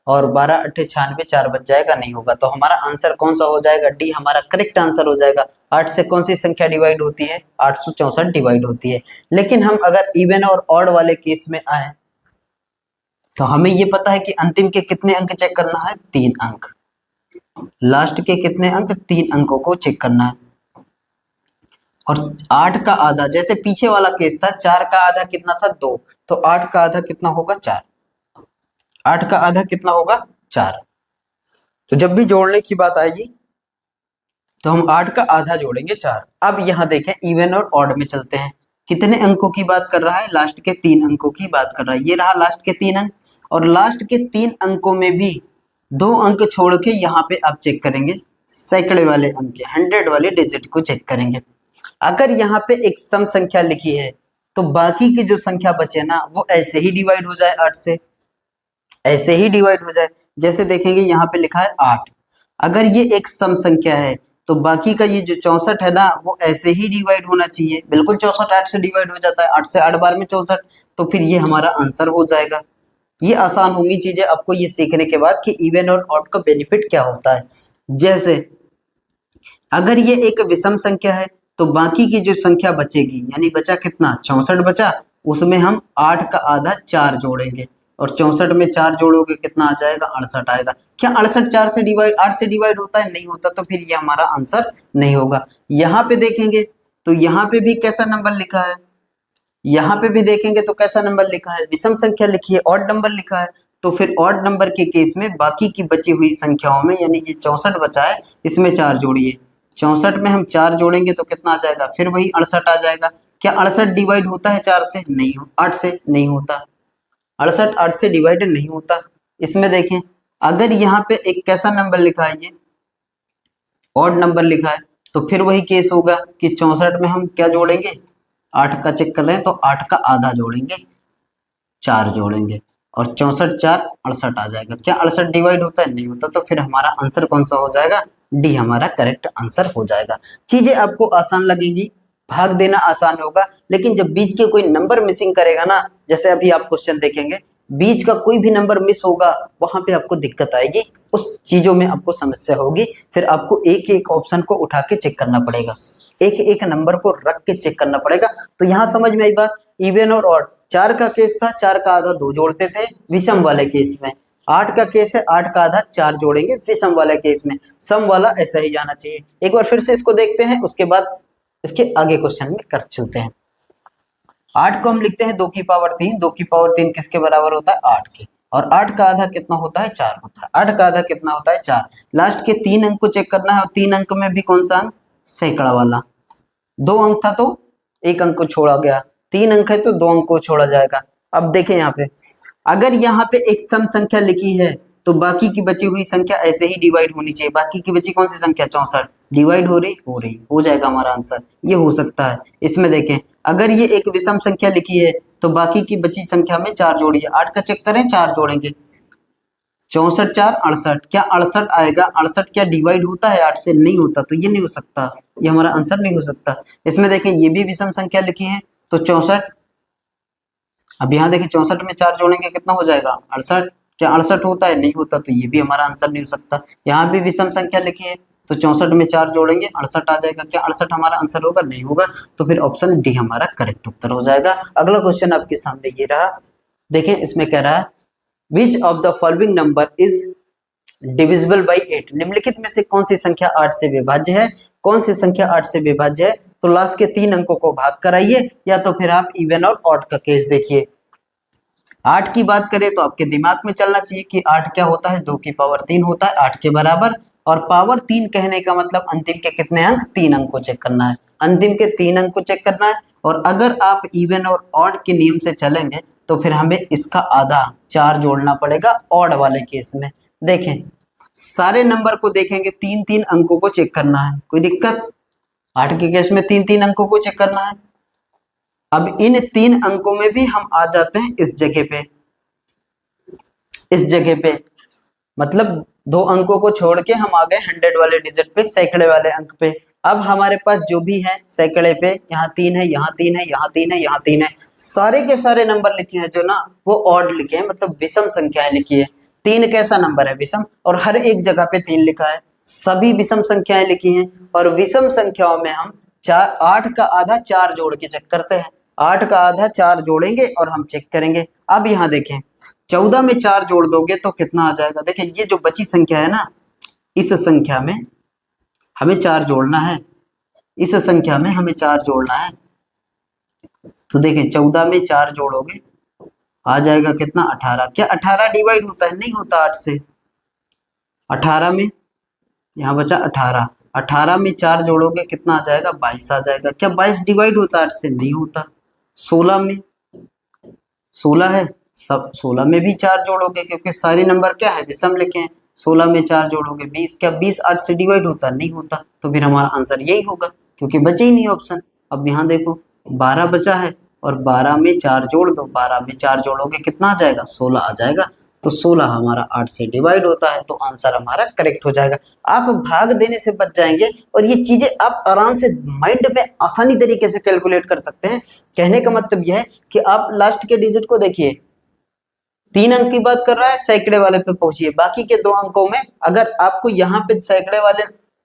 और 12 अट्ठे 96, 4 बच जाएगा, नहीं होगा। तो हमारा आंसर कौन सा हो जाएगा? डी हमारा करेक्ट आंसर हो जाएगा। 8 से कौन सी संख्या डिवाइड होती है? 864 डिवाइड होती है। लेकिन हम अगर इवन और ऑड वाले केस में आए तो हमें ये पता है कि अंतिम के कितने अंक चेक करना है? 3 अंक। लास्ट के कितने अंक? 3 अंकों को चेक करना है। और 8 का आधा, जैसे पीछे वाला केस था, 4 का आधा कितना था? 2, तो 8 का आधा कितना होगा? 4। 8 का आधा कितना होगा? 4। तो जब भी जोड़ने की बात आएगी तो हम 8 का आधा जोड़ेंगे 4। अब यहाँ देखें इवन और ऑड में चलते हैं। कितने अंकों की बात कर रहा है? लास्ट के 3 अंकों की बात कर रहा है। ये रहा लास्ट के 3 अंक, और लास्ट के 3 अंकों में भी 2 अंक छोड़ के यहाँ पे आप चेक करेंगे सैकड़े वाले अंक, 100 वाले डिजिट को चेक करेंगे। अगर यहाँ पे एक सम संख्या लिखी है तो बाकी की जो संख्या बचे ना वो ऐसे ही डिवाइड हो जाए 8 से, ऐसे ही डिवाइड हो जाए। जैसे देखेंगे यहाँ पे लिखा है 8, अगर ये एक सम संख्या है तो बाकी का ये जो 64 है ना वो ऐसे ही डिवाइड होना चाहिए। बिल्कुल 64 8 से डिवाइड हो जाता है, 8 से 8 बार में 64, तो फिर ये हमारा आंसर हो जाएगा। ये आसान होंगी चीजें आपको ये सीखने के बाद कि इवन और ऑड का बेनिफिट क्या होता है। जैसे अगर ये एक विषम संख्या है तो बाकी की जो संख्या बचेगी, यानी बचा कितना? 64 बचा, उसमें हम 8 का आधा 4 जोड़ेंगे, और 64 में 4 जोड़ोगे कितना आ जाएगा? 68 आएगा। क्या 68 4 से डिवाइड 8 से डिवाइड होता है? नहीं होता, तो फिर ये हमारा आंसर नहीं होगा। यहाँ पे देखेंगे तो यहाँ पे भी कैसा नंबर लिखा है? यहाँ पे भी देखेंगे तो कैसा नंबर लिखा है? विषम संख्या लिखी है, ऑड नंबर लिखा है। तो फिर ऑड नंबर के केस में बाकी की बची हुई संख्याओं में, यानी ये 64 बचा है, इसमें 4 जोड़िए। 64 में हम 4 जोड़ेंगे तो कितना आ जाएगा? फिर वही 68 आ जाएगा। क्या 68 डिवाइड होता है 4 से? नहीं, 8 से नहीं होता। 68 8 से डिवाइड नहीं होता। इसमें देखें अगर यहाँ पे एक कैसा नंबर लिखा है? ये ऑड नंबर लिखा है, तो फिर वही केस होगा कि 64 में हम क्या जोड़ेंगे? 8 का चेक कर रहे हैं तो 8 का आधा जोड़ेंगे, 4 जोड़ेंगे, और 64 4 68 आ जाएगा। क्या 68 डिवाइड होता है? नहीं होता, तो फिर हमारा आंसर कौन सा हो जाएगा? डी हमारा करेक्ट आंसर हो जाएगा। चीजें आपको आसान लगेंगी, भाग देना आसान होगा, लेकिन जब बीच के कोई नंबर मिसिंग करेगा ना, जैसे अभी आप क्वेश्चन देखेंगे, बीच का कोई भी नंबर मिस होगा वहां पे आपको दिक्कत आएगी, उस चीजों में आपको समस्या होगी। फिर आपको एक एक ऑप्शन को उठा के चेक करना पड़ेगा, एक एक नंबर को रख के चेक करना पड़ेगा। तो यहाँ समझ में आई बात। इवन और ऑड, 4 का केस था, 4 का आधा 2 जोड़ते थे विषम वाले केस में। 8 का केस है, 8 का आधा 4 जोड़ेंगे विषम वाले केस में। सम वाला ऐसा ही जाना चाहिए। एक बार फिर से इसको देखते हैं, उसके बाद इसके आगे क्वेश्चन में कर चलते हैं। 8 को हम लिखते हैं 2 की पावर 3, 2 की पावर 3 किसके बराबर होता है? 8 के। और 8 का आधा कितना होता है? 4 होता है। 8 का आधा कितना होता है? 4। लास्ट के 3 अंक को चेक करना है, और 3 अंक में भी कौन सा अंक? सैकड़ा वाला। 2 अंक था तो 1 अंक को छोड़ा गया, 3 अंक है तो 2 अंक को छोड़ा जाएगा। अब देखें यहाँ पे अगर यहाँ पे एक सम संख्या लिखी है तो बाकी की बची हुई संख्या ऐसे ही डिवाइड होनी चाहिए। बाकी की बची कौन सी संख्या? 64 डिवाइड हो रही हो जाएगा हमारा आंसर। ये हो सकता है। इसमें देखें अगर ये एक विषम संख्या लिखी है तो बाकी की बची संख्या में 4 जोड़िए। 8 का चेक करें, 4 जोड़ेंगे, 64 4 68, क्या 68 आएगा? 68 क्या डिवाइड होता है 8 से? नहीं होता, तो ये नहीं हो सकता, ये हमारा आंसर नहीं हो सकता। इसमें देखें ये भी विषम संख्या लिखी है तो 64, अब यहाँ देखें 64 में 4 जोड़ेंगे कितना हो जाएगा? 68, क्या 68 होता है? नहीं होता, तो ये भी हमारा आंसर नहीं हो सकता। यहाँ भी विषम संख्या लिखी है तो 64 में 4 जोड़ेंगे 68 आ जाएगा। क्या 68 हमारा आंसर होगा? नहीं होगा, तो फिर ऑप्शन डी हमारा करेक्ट उत्तर हो जाएगा। अगला क्वेश्चन आपके सामने ये रहा, देखें इसमें कह रहा है Which of the following number is divisible by 8? निम्नलिखित में से कौन सी संख्या 8 से विभाज्य है? कौन सी संख्या 8 से विभाज्य है? तो लास्ट के 3 अंकों को भाग कराइए, या तो फिर आप इवन और ऑड का केस देखिए। 8 की बात करें तो आपके दिमाग में चलना चाहिए कि 8 क्या होता है? 2 की पावर 3 होता है 8 के बराबर। और पावर 3 कहने का मतलब अंतिम के कितने अंक? 3 अंक को चेक करना है, अंतिम के 3 अंक को चेक करना है। और अगर आप इवन और ऑड के नियम से चलेंगे तो फिर हमें इसका आधा 4 जोड़ना पड़ेगा ऑड वाले केस में। देखें सारे नंबर को देखेंगे, 3 3 अंकों को चेक करना है, कोई दिक्कत? 8 के केस में 3 3 अंकों को चेक करना है। अब इन 3 अंकों में भी हम आ जाते हैं इस जगह पे, इस जगह पे, मतलब 2 अंकों को छोड़ के हम आ गए 100 वाले डिजिट पे, सैकड़े वाले अंक पे। अब हमारे पास जो भी है सैकड़े पे, यहाँ 3 है, यहाँ 3 है, यहाँ 3 है, यहाँ 3 है, सारे के सारे नंबर लिखे हैं जो ना वो ऑड लिखे हैं, मतलब विषम संख्याएं लिखी है। 3 कैसा नंबर है? विषम। और हर एक जगह पे 3 लिखा है, सभी विषम संख्याएं लिखी हैं। और विषम संख्याओं में हम 8 का आधा 4 जोड़ के चेक करते हैं। 8 का आधा 4 जोड़ेंगे और हम चेक करेंगे। अब यहाँ देखें, 14 में 4 जोड़ दोगे तो कितना आ जाएगा? देखिए ये जो बची संख्या है ना, इस संख्या में हमें 4 जोड़ना है, इस संख्या में हमें 4 जोड़ना है। तो देखें 14 में 4 जोड़ोगे आ जाएगा कितना? 18। क्या 18 डिवाइड होता है? नहीं होता 8 से। 18 में यहाँ बचा 18, 18 में 4 जोड़ोगे कितना आ जाएगा? 22 आ जाएगा। क्या 22 डिवाइड होता है 8 से? नहीं होता। 16 में 16 है, सब 16 में भी 4 जोड़ोगे क्योंकि सारे नंबर क्या है? विषम लिखे हैं। 16 में 4 जोड़ोगे 20। क्या 20 8 से डिवाइड होता? नहीं होता। तो फिर हमारा आंसर यही होगा क्योंकि बचे ही नहीं ऑप्शन। अब यहाँ देखो 12 बचा है और 12 में 4 जोड़ दो, 12 में 4 जोड़ोगे कितना आ जाएगा? 16 आ जाएगा। तो 16 हमारा 8 से डिवाइड होता है, तो आंसर हमारा करेक्ट हो जाएगा। आप भाग देने से बच जाएंगे और ये चीजें आप आराम से माइंड में आसानी तरीके से कैलकुलेट कर सकते हैं। कहने का मतलब यह है कि आप लास्ट के डिजिट को देखिए, 3 अंक की बात कर रहा है, सैकड़े वाले पे पहुंचिए। बाकी के 2 अंकों में अगर आपको यहाँ पे सैकड़े वाले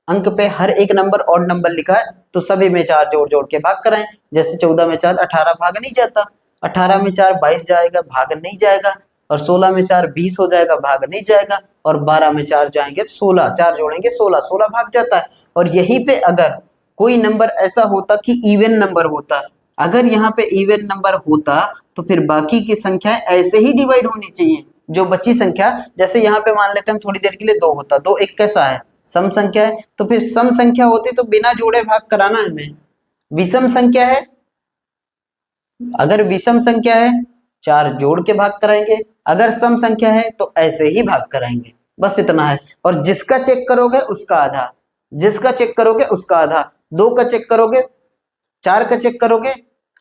अंक पे हर एक नंबर ऑड नंबर लिखा है तो सभी में 4 जोड़ जोड़ के भाग कराएं। जैसे 14 में 4 18 भाग नहीं जाता, 18 में 4 22 जाएगा, भाग नहीं जाएगा। और 16 में 4 20 हो जाएगा, भाग नहीं जाएगा। और 12 में 4 जाएंगे 16, 4 जोड़ेंगे 16, 16 भाग जाता है। और यहीं पे अगर कोई नंबर ऐसा होता कि इवन नंबर होता, अगर यहाँ पे इवन नंबर होता तो फिर बाकी की संख्या ऐसे ही डिवाइड होनी चाहिए। जो बची संख्या, जैसे यहाँ पे मान लेते हैं हम थोड़ी देर के लिए 2 होता, 2 एक कैसा है? सम संख्या है। तो फिर सम संख्या होती तो बिना जोड़े भाग कराना है हमें। विषम संख्या है, अगर विषम संख्या है 4 जोड़ के भाग कराएंगे, अगर सम संख्या है तो ऐसे ही भाग कराएंगे। बस इतना है। और जिसका चेक करोगे उसका आधा, जिसका चेक करोगे उसका आधा। 2 का चेक करोगे, 4 का चेक करोगे।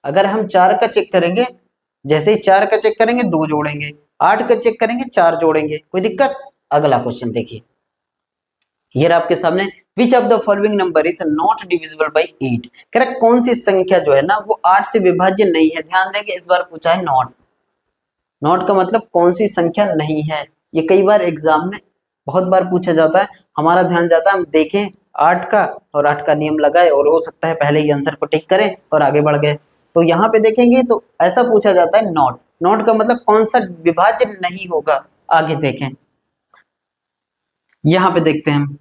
अगर हम 4 का चेक करेंगे, जैसे ही 4 का चेक करेंगे 2 जोड़ेंगे, 8 का चेक करेंगे 4 जोड़ेंगे। कोई दिक्कत? अगला क्वेश्चन देखिए, ये आपके सामने, विच of the following number is not divisible by 8? Correct, कौन सी संख्या जो है ना वो 8 से विभाज्य नहीं है? ध्यान देंगे इस बार पूछा है नॉट। नॉट का मतलब कौन सी संख्या नहीं है। ये कई बार एग्जाम में बहुत बार पूछा जाता है, हमारा ध्यान जाता है हम देखें 8 का और 8 का नियम लगाए और हो सकता है पहले ही आंसर को टिक करें और आगे बढ़ गए। तो यहाँ पे देखेंगे तो ऐसा पूछा जाता है नॉट। नॉट का मतलब कौन सा विभाज्य नहीं होगा। आगे देखें, यहाँ पे देखते हैं हम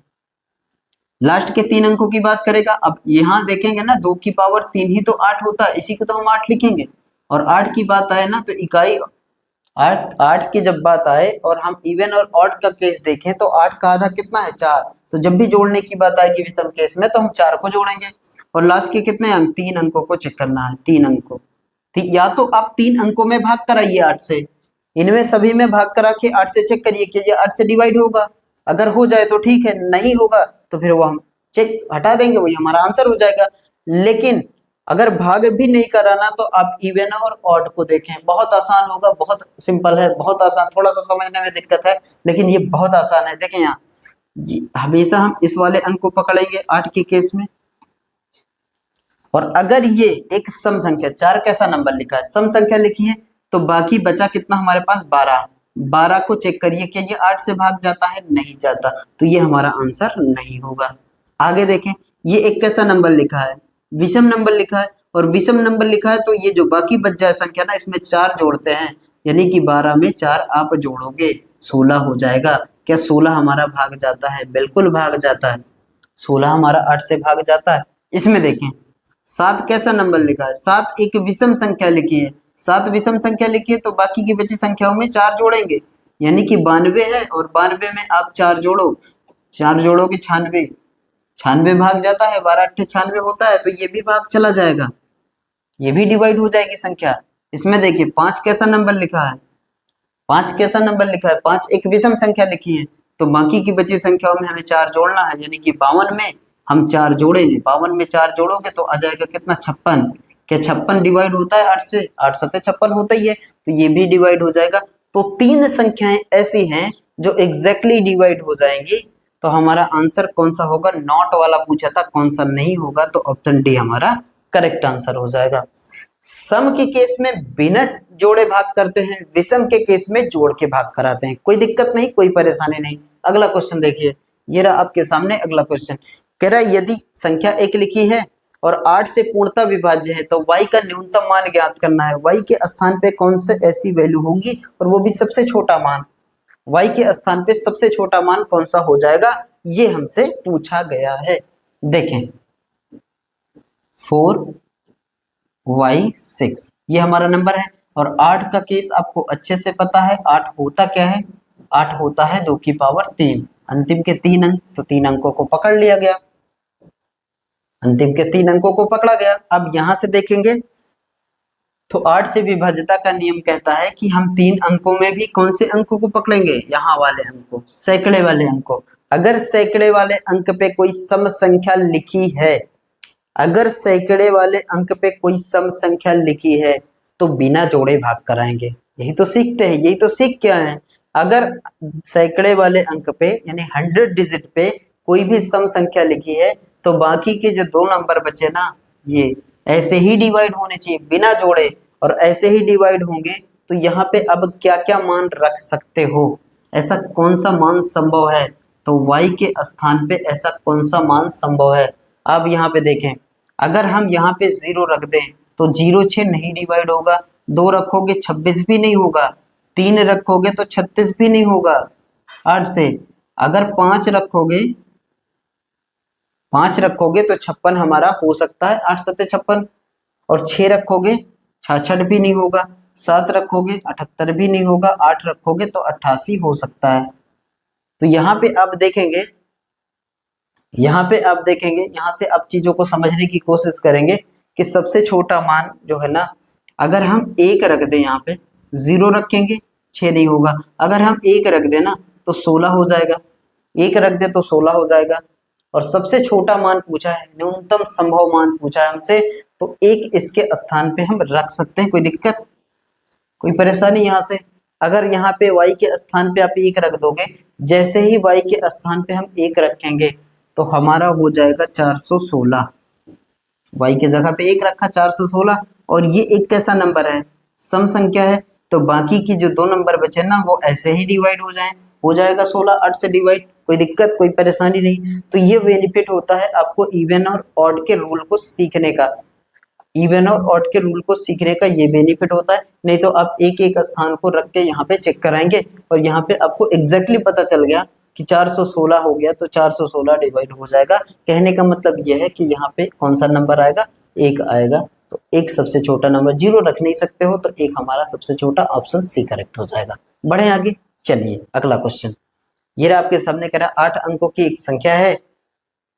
लास्ट के 3 अंकों की बात करेगा। अब यहाँ देखेंगे ना 2 की पावर 3 ही तो 8 होता है, इसी को तो हम 8 लिखेंगे। और 8 की बात आए ना तो इकाई 8 की जब बात आए और हम इवन और ऑड का केस देखें तो 8 का आधा कितना है? 4। तो जब भी जोड़ने की बात आएगी विषम केस में तो हम 4 को जोड़ेंगे। और लास्ट के कितने अंक? 3 अंकों को चेक करना है, 3 अंकों। ठीक, या तो आप 3 अंकों में भाग कराइए 8 से, इनमें सभी में भाग करा के 8 से चेक करिए कि ये 8 से डिवाइड होगा। अगर हो जाए तो ठीक है, नहीं होगा तो फिर वो हम चेक हटा देंगे, वही हमारा आंसर हो जाएगा। लेकिन अगर भाग भी नहीं कराना तो आप इवन और ऑड को देखें, बहुत आसान होगा, बहुत सिंपल है, बहुत आसान। थोड़ा सा समझने में दिक्कत है लेकिन ये बहुत आसान है। देखें यहाँ हमेशा हम इस वाले अंक को पकड़ेंगे 8 के केस में, और अगर ये एक सम संख्या 4 कैसा नंबर लिखा है? सम संख्या लिखी है, तो बाकी बचा कितना हमारे पास? 12। 12 को चेक करिए कि ये 8 से भाग जाता है? नहीं जाता, तो ये हमारा आंसर नहीं होगा। आगे देखें, ये एक कैसा नंबर लिखा है? विषम नंबर लिखा है। और विषम नंबर लिखा है तो ये जो बाकी बच जाए संख्या ना, इसमें 4 जोड़ते हैं, यानी कि 12 में 4 आप जोड़ोगे 16 हो जाएगा। क्या 16 हमारा भाग जाता है? बिल्कुल भाग जाता है। 16 हमारा 8 से भाग जाता है। इसमें देखें 7 कैसा नंबर लिखा है? 7 एक विषम संख्या लिखी है। 7 विषम संख्या लिखी है तो बाकी की बची संख्याओं में 4 जोड़ेंगे, यानी कि 92 है। और 92 में आप 4 जोड़ो, 4 जोड़ोगे 96, 96 भाग जाता है, 12 8 96 होता है, तो ये भी भाग चला जाएगा, ये भी डिवाइड हो जाएगी संख्या। इसमें देखिए 5 कैसा नंबर लिखा है? 5 कैसा नंबर लिखा है? 5 एक विषम संख्या लिखी है, तो बाकी की बची संख्याओं में हमें 4 जोड़ना है, यानी कि 52 में हम 4 जोड़ेंगे। 52 में 4 जोड़ोगे तो आ जाएगा कितना? 56। क्या 56 डिवाइड होता है 8 से? 8 सत्ते 56 होता ही है, तो ये भी डिवाइड हो जाएगा। तो 3 संख्याएं ऐसी हैं जो एग्जैक्टली डिवाइड हो जाएंगी। तो हमारा आंसर कौन सा होगा? नॉट वाला पूछा था, कौन सा नहीं होगा, तो ऑप्शन डी हमारा करेक्ट आंसर हो जाएगा। सम के केस में बिना जोड़े भाग करते हैं, विषम के केस में जोड़ के भाग कराते हैं। कोई दिक्कत नहीं, कोई परेशानी नहीं। अगला क्वेश्चन देखिए, ये रहा आपके सामने अगला क्वेश्चन। कह रहा है यदि संख्या एक लिखी है और 8 से पूर्णतः विभाज्य है तो y का न्यूनतम मान ज्ञात करना है। y के स्थान पे कौन से ऐसी वैल्यू होगी और वो भी सबसे छोटा मान? y के स्थान पे सबसे छोटा मान कौन सा हो जाएगा, ये हमसे पूछा गया है। देखें 4y6 ये हमारा नंबर है, और 8 का केस आपको अच्छे से पता है। 8 होता क्या है? 8 होता है 2 की पावर 3, अंतिम के 3 अंक, तो 3 अंकों को पकड़ लिया गया, अंतिम के 3 अंकों को पकड़ा गया। अब यहां से देखेंगे तो 8 से विभाज्यता का नियम कहता है कि हम 3 अंकों में भी कौन से अंकों को पकड़ेंगे? यहाँ वाले अंकों, सैकड़े वाले अंकों। अगर सैकड़े वाले अंक पे कोई सम संख्या लिखी है, अगर सैकड़े वाले अंक पे कोई सम संख्या लिखी है तो बिना जोड़े भाग कराएंगे। यही तो सीखते हैं, यही तो सीख क्या है। अगर सैकड़े वाले अंक पे यानी 100 डिजिट पे कोई भी सम संख्या लिखी है तो बाकी के जो 2 नंबर बचे ना, ये ऐसे ही डिवाइड होने चाहिए बिना जोड़े, और ऐसे ही डिवाइड होंगे। तो यहाँ पे अब क्या क्या मान रख सकते हो? ऐसा कौन सा मान संभव है? तो y के स्थान पे ऐसा कौन सा मान संभव है? अब यहाँ पे देखें, अगर हम यहाँ पे 0 रख दें तो 0 6 नहीं डिवाइड होगा, 2 रखोगे 26 भी नहीं होगा, 3 रखोगे तो 36 भी नहीं होगा 8 से। अगर 5 रखोगे, 5 रखोगे तो 56 हमारा हो सकता है, 8 सत्ते 56, और 6 रखोगे 66 भी नहीं होगा, 7 रखोगे 78 भी नहीं होगा, 8 रखोगे तो 88 हो सकता है। तो यहाँ पे आप देखेंगे, यहाँ पे आप देखेंगे, यहाँ से आप चीजों को समझने की कोशिश करेंगे कि सबसे छोटा मान जो है ना, अगर हम 1 रख दें, यहाँ पे 0 रखेंगे 6 नहीं होगा, अगर हम 1 रख दें ना तो 16 हो जाएगा, 1 रख दे तो 16 हो जाएगा। और सबसे छोटा मान पूछा है, न्यूनतम संभव मान पूछा है हमसे, तो 1 इसके स्थान पे हम रख सकते हैं। कोई दिक्कत, कोई परेशानी यहाँ से? अगर यहाँ पे y के स्थान पे आप 1 रख दोगे, जैसे ही y के स्थान पे हम 1 रखेंगे तो हमारा हो जाएगा 416। y की जगह पे 1 रखा, 416, और ये एक कैसा नंबर है? सम संख्या है, तो बाकी की जो 2 नंबर बचे ना वो ऐसे ही डिवाइड हो जाएगा 16 8 से डिवाइड। कोई दिक्कत, कोई परेशानी नहीं। तो ये बेनिफिट होता है आपको इवन और ऑड के रूल को सीखने का, इवन और ऑड के रूल को सीखने का ये बेनिफिट होता है। नहीं तो आप एक एक स्थान को रख के यहाँ पे चेक कराएंगे और यहाँ पे आपको एग्जैक्टली पता चल गया कि 416 हो गया तो 416 डिवाइड हो जाएगा। कहने का मतलब यह है कि यहाँ पे कौन सा नंबर आएगा? 1 आएगा। तो 1 सबसे छोटा नंबर, 0 रख नहीं सकते हो तो 1 हमारा सबसे छोटा, ऑप्शन सी करेक्ट हो जाएगा। बढ़े आगे, चलिए अगला क्वेश्चन। ये रहा आपके सामने, कह रहा 8 अंकों की एक संख्या है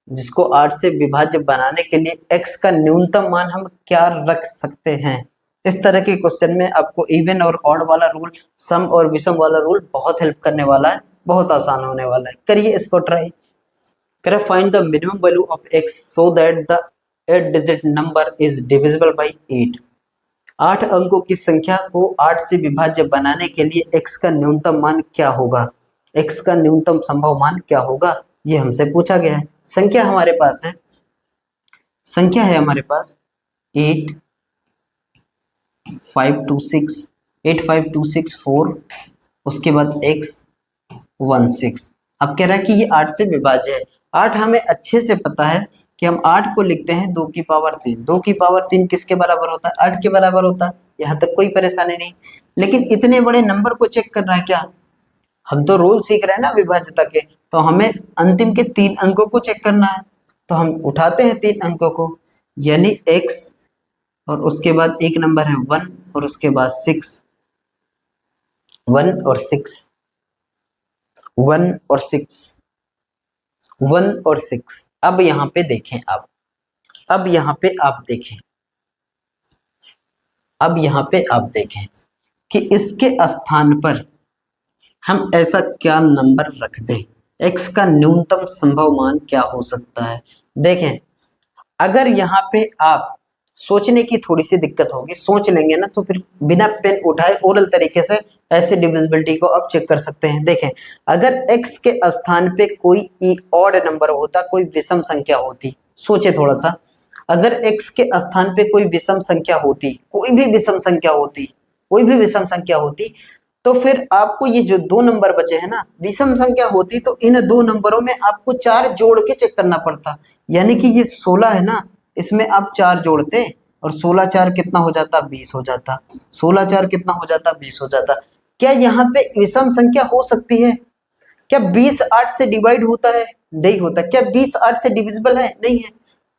जिसको 8 से विभाज्य बनाने के लिए x का न्यूनतम मान हम क्या रख सकते हैं? इस तरह के क्वेश्चन में आपको इवन और ऑड वाला रूल, सम और विषम वाला रूल बहुत हेल्प करने वाला है, बहुत आसान होने वाला है। करिए इसको ट्राई। करें find the minimum value of x so that the 8 digit number is divisible by 8। 8 अंकों की संख्या को 8 से विभाज्य बनाने के लिए x का न्यूनतम मान क्या होगा? x का न्यूनतम संभव मान क्या होगा, ये हमसे पूछा गया है। संख्या हमारे पास है, संख्या है हमारे पास 85264, उसके बाद x16। अब कह रहा है कि ये 8 से विभाज्य है। 8 हमें अच्छे से पता है कि हम 8 को लिखते हैं 2 की पावर 3। 2 की पावर 3 किसके बराबर होता है? 8 के बराबर होता है। यहाँ तक कोई परेशानी नहीं। लेकिन इतने बड़े नंबर को चेक करना है क्या? हम तो रूल सीख रहे हैं ना विभाज्यता के, तो हमें अंतिम के 3 अंकों को चेक करना है। तो हम उठाते हैं 3 अंकों को, यानी x, और उसके बाद एक नंबर है 1, और उसके बाद 6, 1 और 6, 1 और 6, 1 और 6। अब यहाँ पे देखें, अब यहाँ पे आप देखें, अब यहाँ पे आप देखें कि इसके स्थान पर हम ऐसा क्या नंबर रख दें, x का न्यूनतम संभव मान क्या हो सकता है? देखें, अगर यहाँ पे आप सोचने की थोड़ी सी दिक्कत होगी, सोच लेंगे ना तो फिर बिना पेन उठाए ओरल तरीके से ऐसे डिविजिबिलिटी को आप चेक कर सकते हैं। देखें, अगर x के स्थान पे कोई ऑड नंबर होता, कोई विषम संख्या होती, सोचे थोड़ा सा, अगर x के स्थान पे कोई विषम संख्या होती, कोई भी विषम संख्या होती, कोई भी विषम संख्या होती, तो फिर आपको ये जो दो नंबर बचे हैं ना, विषम संख्या होती तो इन दो नंबरों में आपको 4 जोड़ के चेक करना पड़ता। यानी कि ये 16 है ना, इसमें आप 4 जोड़ते और 16 4 कितना हो जाता, 20 हो जाता। 16 4 कितना हो जाता, 20 हो जाता। क्या यहाँ पे विषम संख्या हो सकती है? क्या 20 8 से डिवाइड होता है? नहीं होता। क्या 20 8 से डिविजिबल है? नहीं है।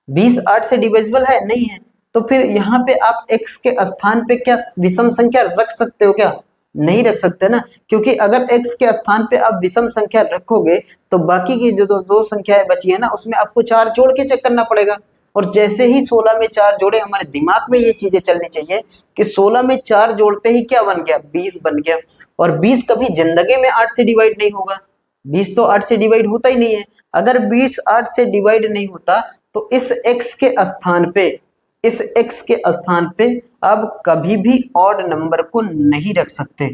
20 8 से डिविजिबल है? नहीं है। तो फिर यहाँ पे आप x के स्थान पे क्या विषम संख्या रख सकते हो क्या? नहीं रख सकते ना, क्योंकि अगर x के स्थान पे आप विषम संख्या रखोगे तो बाकी की जो दो संख्याएं बची है ना, उसमें आपको 4 जोड़ के चेक करना पड़ेगा। और जैसे ही 16 में 4 जोड़े, हमारे दिमाग में ये चीजें चलनी चाहिए कि 16 में 4 जोड़ते ही क्या बन गया, 20 बन गया। और 20 कभी जिंदगी में 8 से डिवाइड नहीं होगा, 20 तो 8 से डिवाइड होता ही नहीं है। अगर 20 8 से डिवाइड नहीं होता तो इस x के स्थान पे, इस x के स्थान पे अब कभी भी ऑड नंबर को नहीं रख सकते।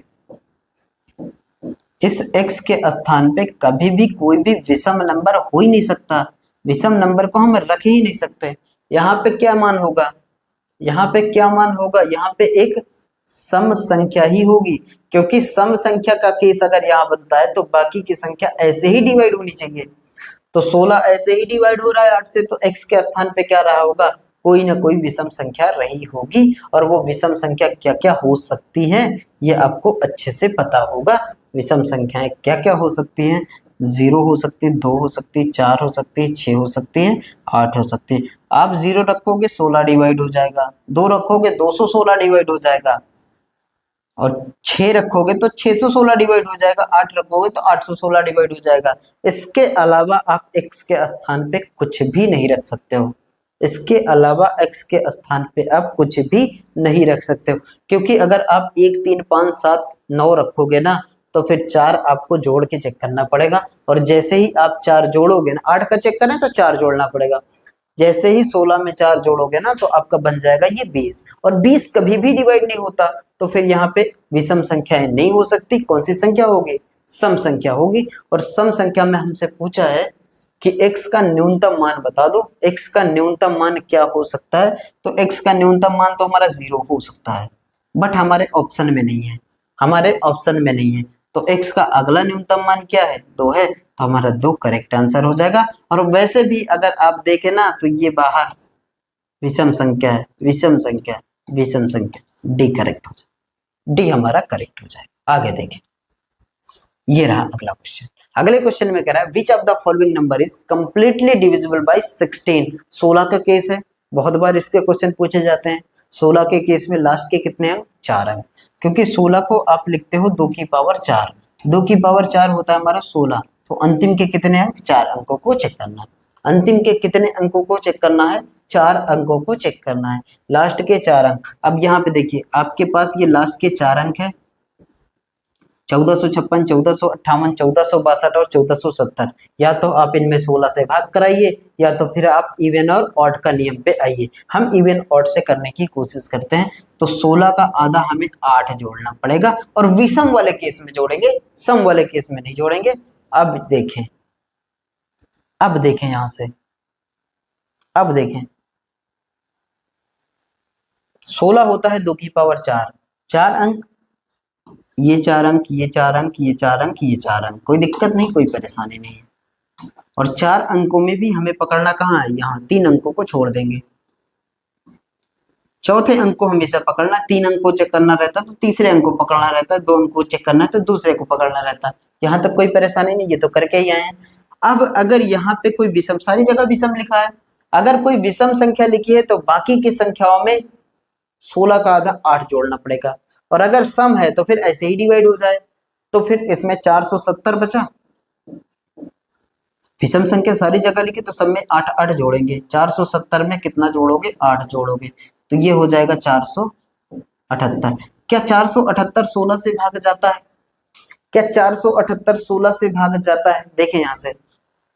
इस x के स्थान पे कभी भी कोई भी विषम नंबर हो ही नहीं सकता, विषम नंबर को हम रख ही नहीं सकते। यहाँ पे क्या मान होगा, यहाँ पे क्या मान होगा, यहाँ पे एक सम संख्या ही होगी, क्योंकि सम संख्या का केस अगर यहाँ बनता है तो बाकी की संख्या ऐसे ही डिवाइड होनी चाहिए। तो 16 ऐसे ही डिवाइड हो रहा है 8 से, तो x के स्थान पे क्या रहा होगा, कोई ना कोई विषम संख्या रही होगी। और वो विषम संख्या क्या क्या हो सकती है ये आपको अच्छे से पता होगा। विषम संख्याएं क्या क्या हो सकती हैं, 0 हो सकती है, 2 हो सकती है, 4 हो सकती है, 6 हो सकती है, 8 हो सकती है। आप 0 रखोगे 16 डिवाइड हो जाएगा, 2 रखोगे 216 डिवाइड हो जाएगा, और 6 रखोगे तो 616 डिवाइड हो जाएगा, 8 रखोगे तो 816 डिवाइड हो जाएगा। इसके अलावा आप x के स्थान पे कुछ भी नहीं रख सकते हो, इसके अलावा x के स्थान पे आप कुछ भी नहीं रख सकते हो, क्योंकि अगर आप 1 3 5 7 9 रखोगे ना तो फिर 4 आपको जोड़ के चेक करना पड़ेगा। और जैसे ही आप 4 जोड़ोगे ना, 8 का चेक करें तो 4 जोड़ना पड़ेगा, जैसे ही 16 में 4 जोड़ोगे ना तो आपका बन जाएगा ये 20। और 20 कभी भी डिवाइड नहीं होता, तो फिर यहाँ पे विषम संख्याएं नहीं हो सकती। कौन सी संख्या होगी, सम संख्या होगी। और सम संख्या में हमसे पूछा है कि x का न्यूनतम मान बता दो, x का न्यूनतम मान क्या हो सकता है, तो x का न्यूनतम मान तो हमारा 0 हो सकता है, बट हमारे ऑप्शन में नहीं है, हमारे ऑप्शन में नहीं है। तो x का अगला न्यूनतम मान क्या है, 2 है, तो हमारा 2 करेक्ट आंसर हो जाएगा। और वैसे भी अगर आप देखें ना तो ये बाहर विषम संख्या है, विषम संख्या, विषम संख्या, डी करेक्ट हो जाए, डी हमारा करेक्ट हो जाएगा। आगे देखें, ये रहा अगला क्वेश्चन। अगले क्वेश्चन में कह रहा है विच of the following number is completely divisible by 16। 16 का केस है, बहुत बार इसके क्वेश्चन पूछे जाते हैं। 16 के केस में लास्ट के कितने अंक, 4 अंक, क्योंकि 16 को आप लिखते हो 2 की पावर 4, 2 की पावर 4 होता है हमारा 16, तो अंतिम के कितने अंक, 4 अंकों को चेक करना है। अंतिम के कितने अंकों को चेक करना है, 4 अंकों को चेक करना है, लास्ट के 4 अंक। अब यहाँ पे देखिए आपके पास ये लास्ट के 4 अंक है, 1456, 1458, 1462 और 1470। या तो आप इनमें 16 से भाग कराइए, या तो फिर आप इवन और ऑड का नियम पे आइए। हम इवन ऑड से करने की कोशिश करते हैं। तो 16 का आधा हमें 8 जोड़ना पड़ेगा, और विषम वाले केस में जोड़ेंगे, सम वाले केस में नहीं जोड़ेंगे। अब देखें, अब देखें यहां से, अब देखें 16 होता है 2 की पावर 4, 4 अंक, ये 4 अंक, ये 4 अंक, ये 4 अंक, ये 4 अंक, कोई दिक्कत नहीं, कोई परेशानी नहीं है। और 4 अंकों में भी हमें पकड़ना कहाँ है, यहाँ 3 अंकों को छोड़ देंगे। चौथे अंक को हमेशा पकड़ना, 3 अंक को चेक करना रहता है तो तीसरे अंक को पकड़ना रहता है, 2 अंक को चेक करना है तो दूसरे को पकड़ना रहता है। यहाँ तक कोई परेशानी नहीं, ये तो करके ही आए हैं। अब अगर यहाँ पे कोई विषम, सारी जगह विषम लिखा है, अगर कोई विषम संख्या लिखी है तो बाकी की संख्याओं में 16 का आधा 8 जोड़ना पड़ेगा। और अगर सम है तो फिर ऐसे ही डिवाइड हो जाए, तो फिर इसमें 470 बचा। विषम संख्या सारी जगह लिखी तो सब में 8 8 जोड़ेंगे, 470 में कितना जोड़ोगे, 8 जोड़ोगे, तो ये हो जाएगा 478। क्या 478 16 से भाग जाता है, क्या 478 16 से भाग जाता है? देखें यहां से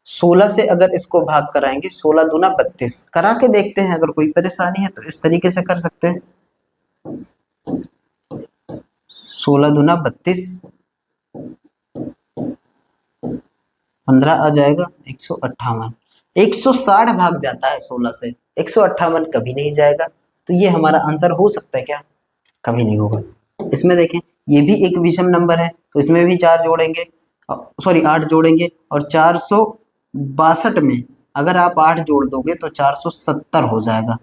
16 से अगर इसको भाग कराएंगे, 16 दूना 32, करा के देखते हैं, अगर कोई परेशानी है तो इस तरीके से कर सकते हैं। 16 दूना 32, 15 आ जाएगा 158। 160 भाग जाता है 16 से, 158 कभी नहीं जाएगा। तो ये हमारा आंसर हो सकता है क्या? कभी नहीं होगा। इसमें देखें, ये भी एक विषम नंबर है, तो इसमें भी 4 जोड़ेंगे, सॉरी 8 जोड़ेंगे, और 462 में अगर आप 8 जोड़ दोगे तो 470 हो जाएगा,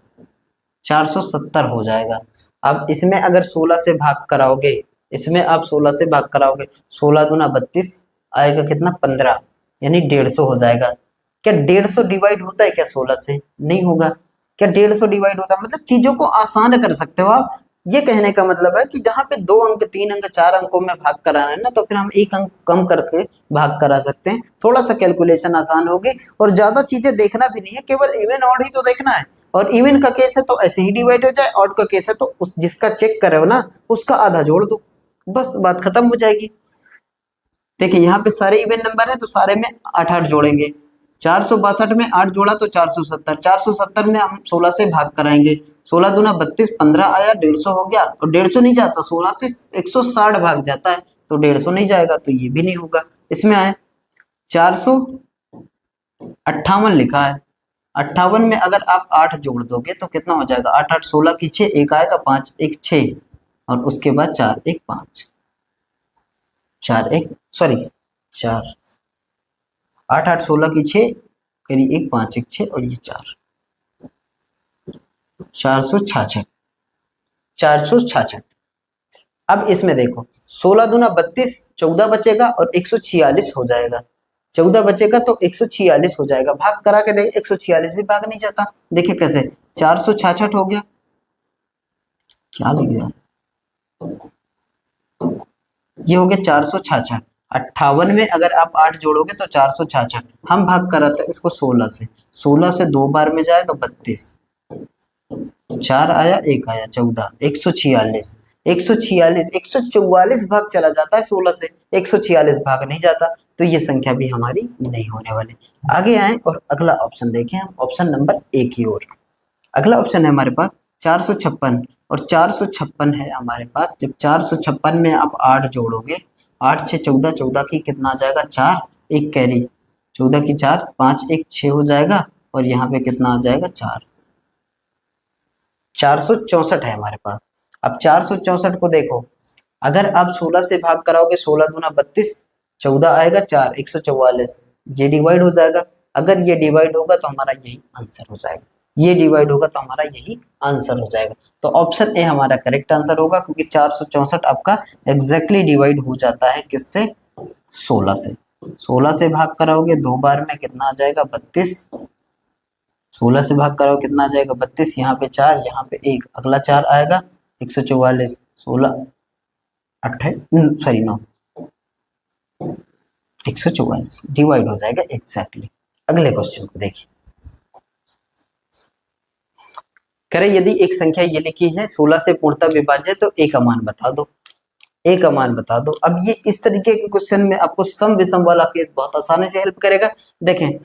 470 हो जाएगा। अब इसमें अगर 16 से भाग कराओगे, इसमें आप 16 से भाग कराओगे, 16 दूना 32 आएगा कितना? 15, यानी 150 हो जाएगा। क्या 150 डिवाइड होता है क्या 16 से? नहीं होगा। क्या 150 डिवाइड होता है? मतलब चीजों को आसान कर सकते हो आप। ये कहने का मतलब है कि जहाँ पे 2 अंक, 3 अंक, 4 अंकों में भाग कराना है ना, तो फिर हम 1 अंक कम करके भाग करा सकते हैं। थोड़ा सा कैलकुलेशन आसान होगी और ज्यादा चीजें देखना भी नहीं है, केवल इवन ऑड ही तो देखना है। और इवन का केस है तो ऐसे ही डिवाइड हो जाए, ऑड का केस है तो उस जिसका चेक करे हो ना उसका आधा जोड़ दो, बस बात खत्म हो जाएगी। देखिए यहाँ पे सारे इवन नंबर है तो सारे में 8-8 जोड़ेंगे। 462 में 8 जोड़ा तो 470, 470 में हम 16 से भाग कराएंगे, 16 दूना 32, 15 आया, 150 हो गया। और 150 नहीं जाता, 16 से 160 भाग जाता है, तो 150 नहीं जाएगा, तो ये भी नहीं होगा। इसमें आए 458 लिखा है, 58 में अगर आप 8 जोड़ दोगे तो कितना हो जाएगा? 8 8 16 की 6, एक आएगा 5, एक 6, और उसके बाद 4 1 5, 4 1 सॉरी 4, 8 8 16 की 6 करी, 1 5 1 6, और ये 4, 466, 466। अब इसमें देखो, 16 दूना 32, 14 बचेगा और 146 हो जाएगा। 14 बचेगा तो 146 हो जाएगा। भाग करा के देखे, 146 भी भाग नहीं जाता। देखिए कैसे, 466 हो गया, क्या लिख गया, ये हो गया 466। 58 में अगर आप 8 जोड़ोगे तो 466, हम भाग कराते इसको 16 से, 16 से 2 बार में जाएगा 32, 4 आया, 1 आया, 14, 146, 146, 144 भाग चला जाता है 16 से, 146 भाग नहीं जाता, तो ये संख्या भी हमारी नहीं होने वाली। आगे आए और अगला ऑप्शन देखें हम, ऑप्शन नंबर ए की ओर। अगला ऑप्शन है हमारे पास 456, और 456 है हमारे पास। जब 456 में आप 8 जोड़ोगे, 8 6 14, 14 की कितना आ जाएगा? 4, एक कैरी, 14 की 4, 5 1 6 हो जाएगा, और यहाँ पे कितना आ जाएगा? 4, 464 है हमारे पास। अब 464 को देखो, अगर आप 16 से भाग कराओगे, 16 दूना 32, 14 आएगा, 4 144, ये डिवाइड हो जाएगा। अगर ये डिवाइड होगा तो हमारा यही आंसर हो जाएगा, ये डिवाइड होगा तो हमारा यही आंसर हो जाएगा। तो ऑप्शन ए हमारा करेक्ट आंसर होगा, क्योंकि 464 आपका एग्जैक्टली डिवाइड हो जाता है किससे? 16 से। 16 से भाग कराओगे 2 बार में, कितना आ जाएगा? 32। 16 से भाग कराओ कितना आ जाएगा? 32, यहाँ पे 4, यहाँ पे 1, अगला 4 आएगा, 144, 16 सॉरी 9, 144 डिवाइड हो जाएगा एग्जैक्टली। अगले क्वेश्चन को देखिए, करें यदि एक संख्या ये लिखी है 16 से पूर्णतः विभाज्य है तो ए का मान बता दो, ए का मान बता दो। अब ये इस तरीके के क्वेश्चन में आपको सम विषम वाला केस बहुत आसानी से हेल्प करेगा। देखें,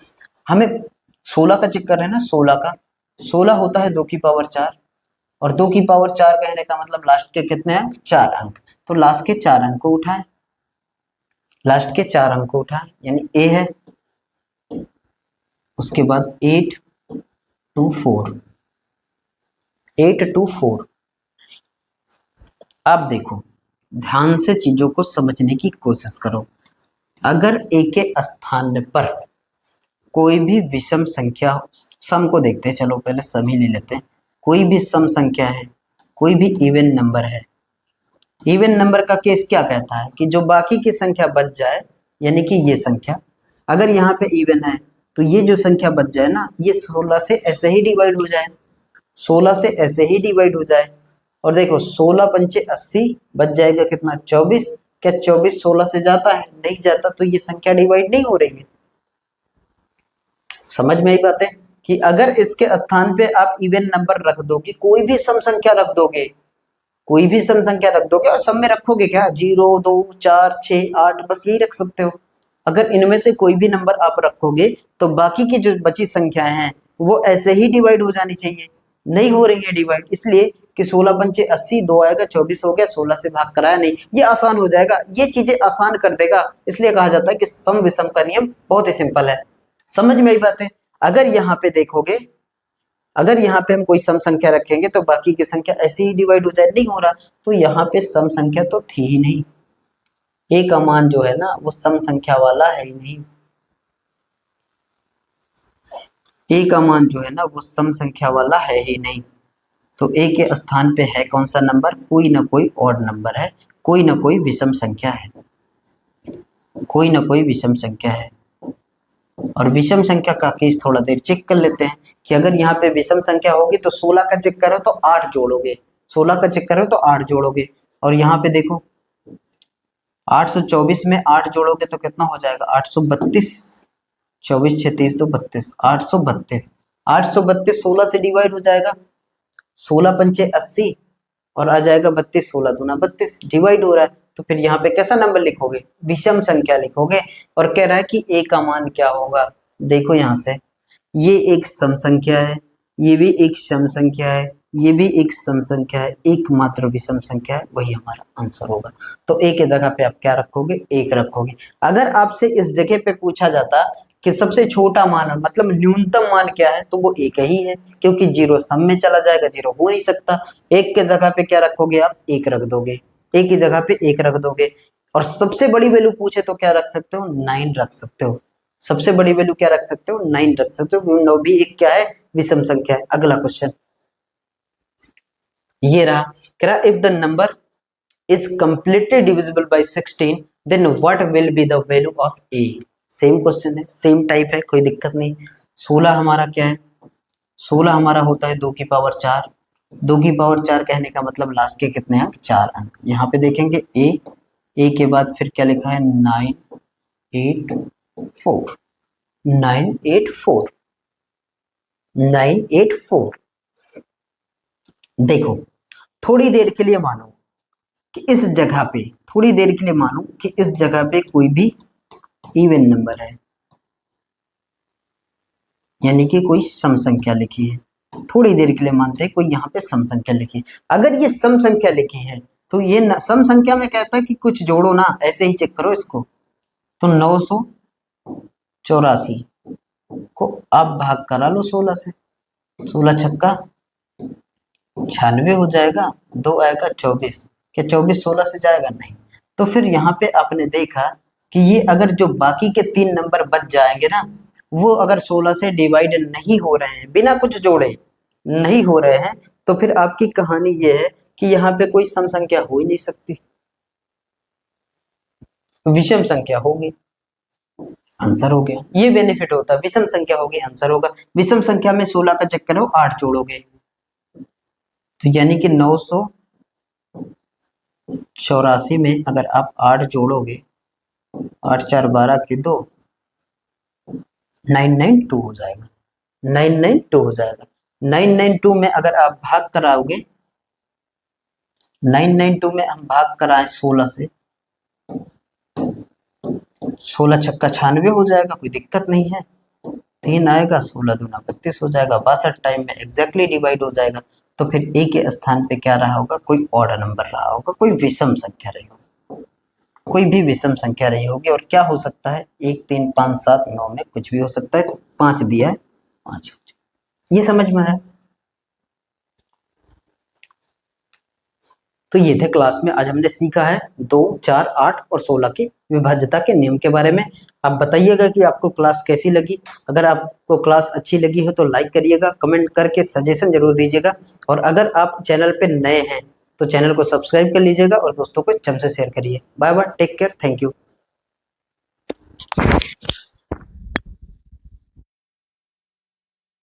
हमें 16 का चेक कर रहे हैं ना, 16 का, 16 होता है 2 की पावर 4, और 2 की पावर 4 कहने का मतलब लास्ट के कितने अंक? 4 अंक। तो लास्ट के 4 अंक को उठाएं, लास्ट के 4 अंक को उठाएं, यानी ए है, उसके बाद 8 2 4, 8 2 4। आप देखो, ध्यान से चीजों को समझने की कोशिश करो। अगर ए के स्थान पर कोई भी विषम संख्या, सम को देखते हैं, चलो पहले सम ही ले लेते हैं। कोई भी सम संख्या है, कोई भी इवन नंबर है, इवन नंबर का केस क्या कहता है कि जो बाकी की संख्या बच जाए, यानी कि ये संख्या अगर यहाँ पे इवन है तो ये जो संख्या बच जाए ना, ये 16 से ऐसे ही डिवाइड हो जाए, 16 से ऐसे ही डिवाइड हो जाए। और देखो 16 पंचे 80, बच जाएगा कितना? 24। क्या 24 16 से जाता है? नहीं जाता, तो ये संख्या डिवाइड नहीं हो रही है। समझ में आई बात है कि अगर इसके स्थान पे आप इवन नंबर रख दोगे, कोई भी सम संख्या रख दोगे, कोई भी सम संख्या रख दोगे, और सब में रखोगे क्या? 0 2 4 6 8, बस यही रख सकते हो। अगर इनमें से कोई भी नंबर आप रखोगे तो बाकी की जो बची संख्याएं हैं वो ऐसे ही डिवाइड हो जानी चाहिए, नहीं हो रही है डिवाइड, इसलिए कि 16 पंचे 80, 2 आएगा 24 हो गया, 16 से भाग कराया नहीं, ये आसान हो जाएगा, ये चीजें आसान कर देगा। इसलिए कहा जाता है कि सम विषम का नियम बहुत ही सिंपल है। समझ में आई बात है। अगर यहाँ पे देखोगे, अगर यहाँ पे हम कोई सम संख्या रखेंगे तो बाकी की संख्या ऐसे ही डिवाइड हो जाए, नहीं हो रहा, तो यहाँ पे सम संख्या तो थी ही नहीं, ए का मान जो है ना वो सम संख्या वाला है ही नहीं, ए का मान जो है ना वो सम संख्या वाला है ही नहीं। तो ए के स्थान पे है कौन सा नंबर, कोई ना कोई ऑड नंबर है, कोई ना कोई विषम संख्या है, कोई ना कोई विषम संख्या है। और विषम संख्या का केस थोड़ा देर चेक कर लेते हैं कि अगर यहाँ पे विषम संख्या होगी तो 16 का चेक करो तो 8 जोड़ोगे, 16 का चेक करो तो 8 जोड़ोगे, और यहाँ पे देखो 824 में 8 जोड़ोगे तो कितना हो जाएगा 832, 24 6 30 तो 32, 832, 832 16 से डिवाइड हो जाएगा, 16 पंचे 80 और आ जाएगा 32, 16 दूना 32, डिवाइड हो रहा है। तो फिर यहाँ पे कैसा नंबर लिखोगे, विषम संख्या लिखोगे। और कह रहा है कि ए का मान क्या होगा, देखो यहाँ से ये एक सम संख्या है, ये भी एक सम संख्या है, ये भी एक सम संख्या है, एकमात्र विषम संख्या है, वही हमारा आंसर होगा। तो ए के जगह पे आप क्या रखोगे, 1 रखोगे। अगर आपसे इस जगह पे पूछा जाता कि सबसे छोटा मान मतलब न्यूनतम मान क्या है, तो वो 1 ही है, क्योंकि 0 सम में चला जाएगा, 0 हो नहीं सकता। 1 के जगह पे क्या रखोगे आप, 1 रख दोगे, 1 की जगह पे 1 रख दोगे। और सबसे बड़ी वैल्यू पूछे तो क्या रख सकते हो, 9 रख सकते हो। सबसे बड़ी वैल्यू क्या रख सकते हो, 9 रख सकते हो, 9 भी एक क्या है, विषम संख्या है। अगला क्वेश्चन ये रहा, कह रहा if the number is completely divisible by 16 then what will be the value of A. Same question है, सेम टाइप है, कोई दिक्कत नहीं। 16 हमारा क्या है, 16 हमारा होता है 2 की पावर 4, 2 की पावर 4 कहने का मतलब लास्ट के कितने अंक, 4 अंक। यहाँ पे देखेंगे ए के बाद फिर क्या लिखा है 984, 984, 984। देखो थोड़ी देर के लिए मानो कि इस जगह पे, थोड़ी देर के लिए मानो कि इस जगह पे कोई भी इवन नंबर है, यानी कि कोई सम संख्या लिखी है। थोड़ी देर के लिए मानते हैं कोई यहाँ पे सम संख्या लिखी है। अगर ये सम संख्या लिखी है तो ये सम संख्या में कहता है कि कुछ जोड़ो ना, ऐसे ही चेक करो इसको। तो 984 को आप भाग करा लो 16 से, 16 छक्का 96 हो जाएगा, 2 आएगा 24, क्या 24 16 से जाएगा, नहीं। तो फिर यहाँ पे आपने देखा कि ये अगर जो बाकी के 3 नंबर बच जाएंगे ना, वो अगर 16 से डिवाइड नहीं हो रहे हैं, बिना कुछ जोड़े नहीं हो रहे हैं, तो फिर आपकी कहानी ये है कि यहाँ पे कोई सम संख्या हो ही नहीं सकती, विषम संख्या होगी, आंसर हो गया। ये बेनिफिट होता है, विषम संख्या होगी आंसर होगा। विषम संख्या में 16 का चक्कर हो 8 जोड़ोगे, तो यानी कि 984 में अगर आप 8 जोड़ोगे, 8 4 12 के 2, 992 हो जाएगा, 992 हो जाएगा। 992 में अगर आप भाग कराओगे, 992 में हम भाग कराएं 16 से, 16 छक्का 96 हो जाएगा, कोई दिक्कत नहीं है। 3 आएगा, 16 दूना 32 हो जाएगा, 62 टाइम में एग्जैक्टली डिवाइड हो जाएगा। तो फिर ए के स्थान पे क्या रहा होगा, कोई ऑड नंबर रहा होगा, कोई विषम संख्या रही होगी, कोई भी विषम संख्या रही होगी। और क्या हो सकता है, 1 3 5 7 9 में कुछ भी हो सकता है। तो 5 दिया है, 5, ये समझ में आया। तो ये थे क्लास में आज हमने सीखा है 2 4 8 और 16 के विभाज्यता के नियम के बारे में। आप बताइएगा कि आपको क्लास कैसी लगी। अगर आपको क्लास अच्छी लगी हो तो लाइक करिएगा, कमेंट करके सजेशन जरूर दीजिएगा। और अगर आप चैनल पे नए हैं तो चैनल को सब्सक्राइब कर लीजिएगा और दोस्तों को चम से शेयर करिए। Bye bye, take care, thank you.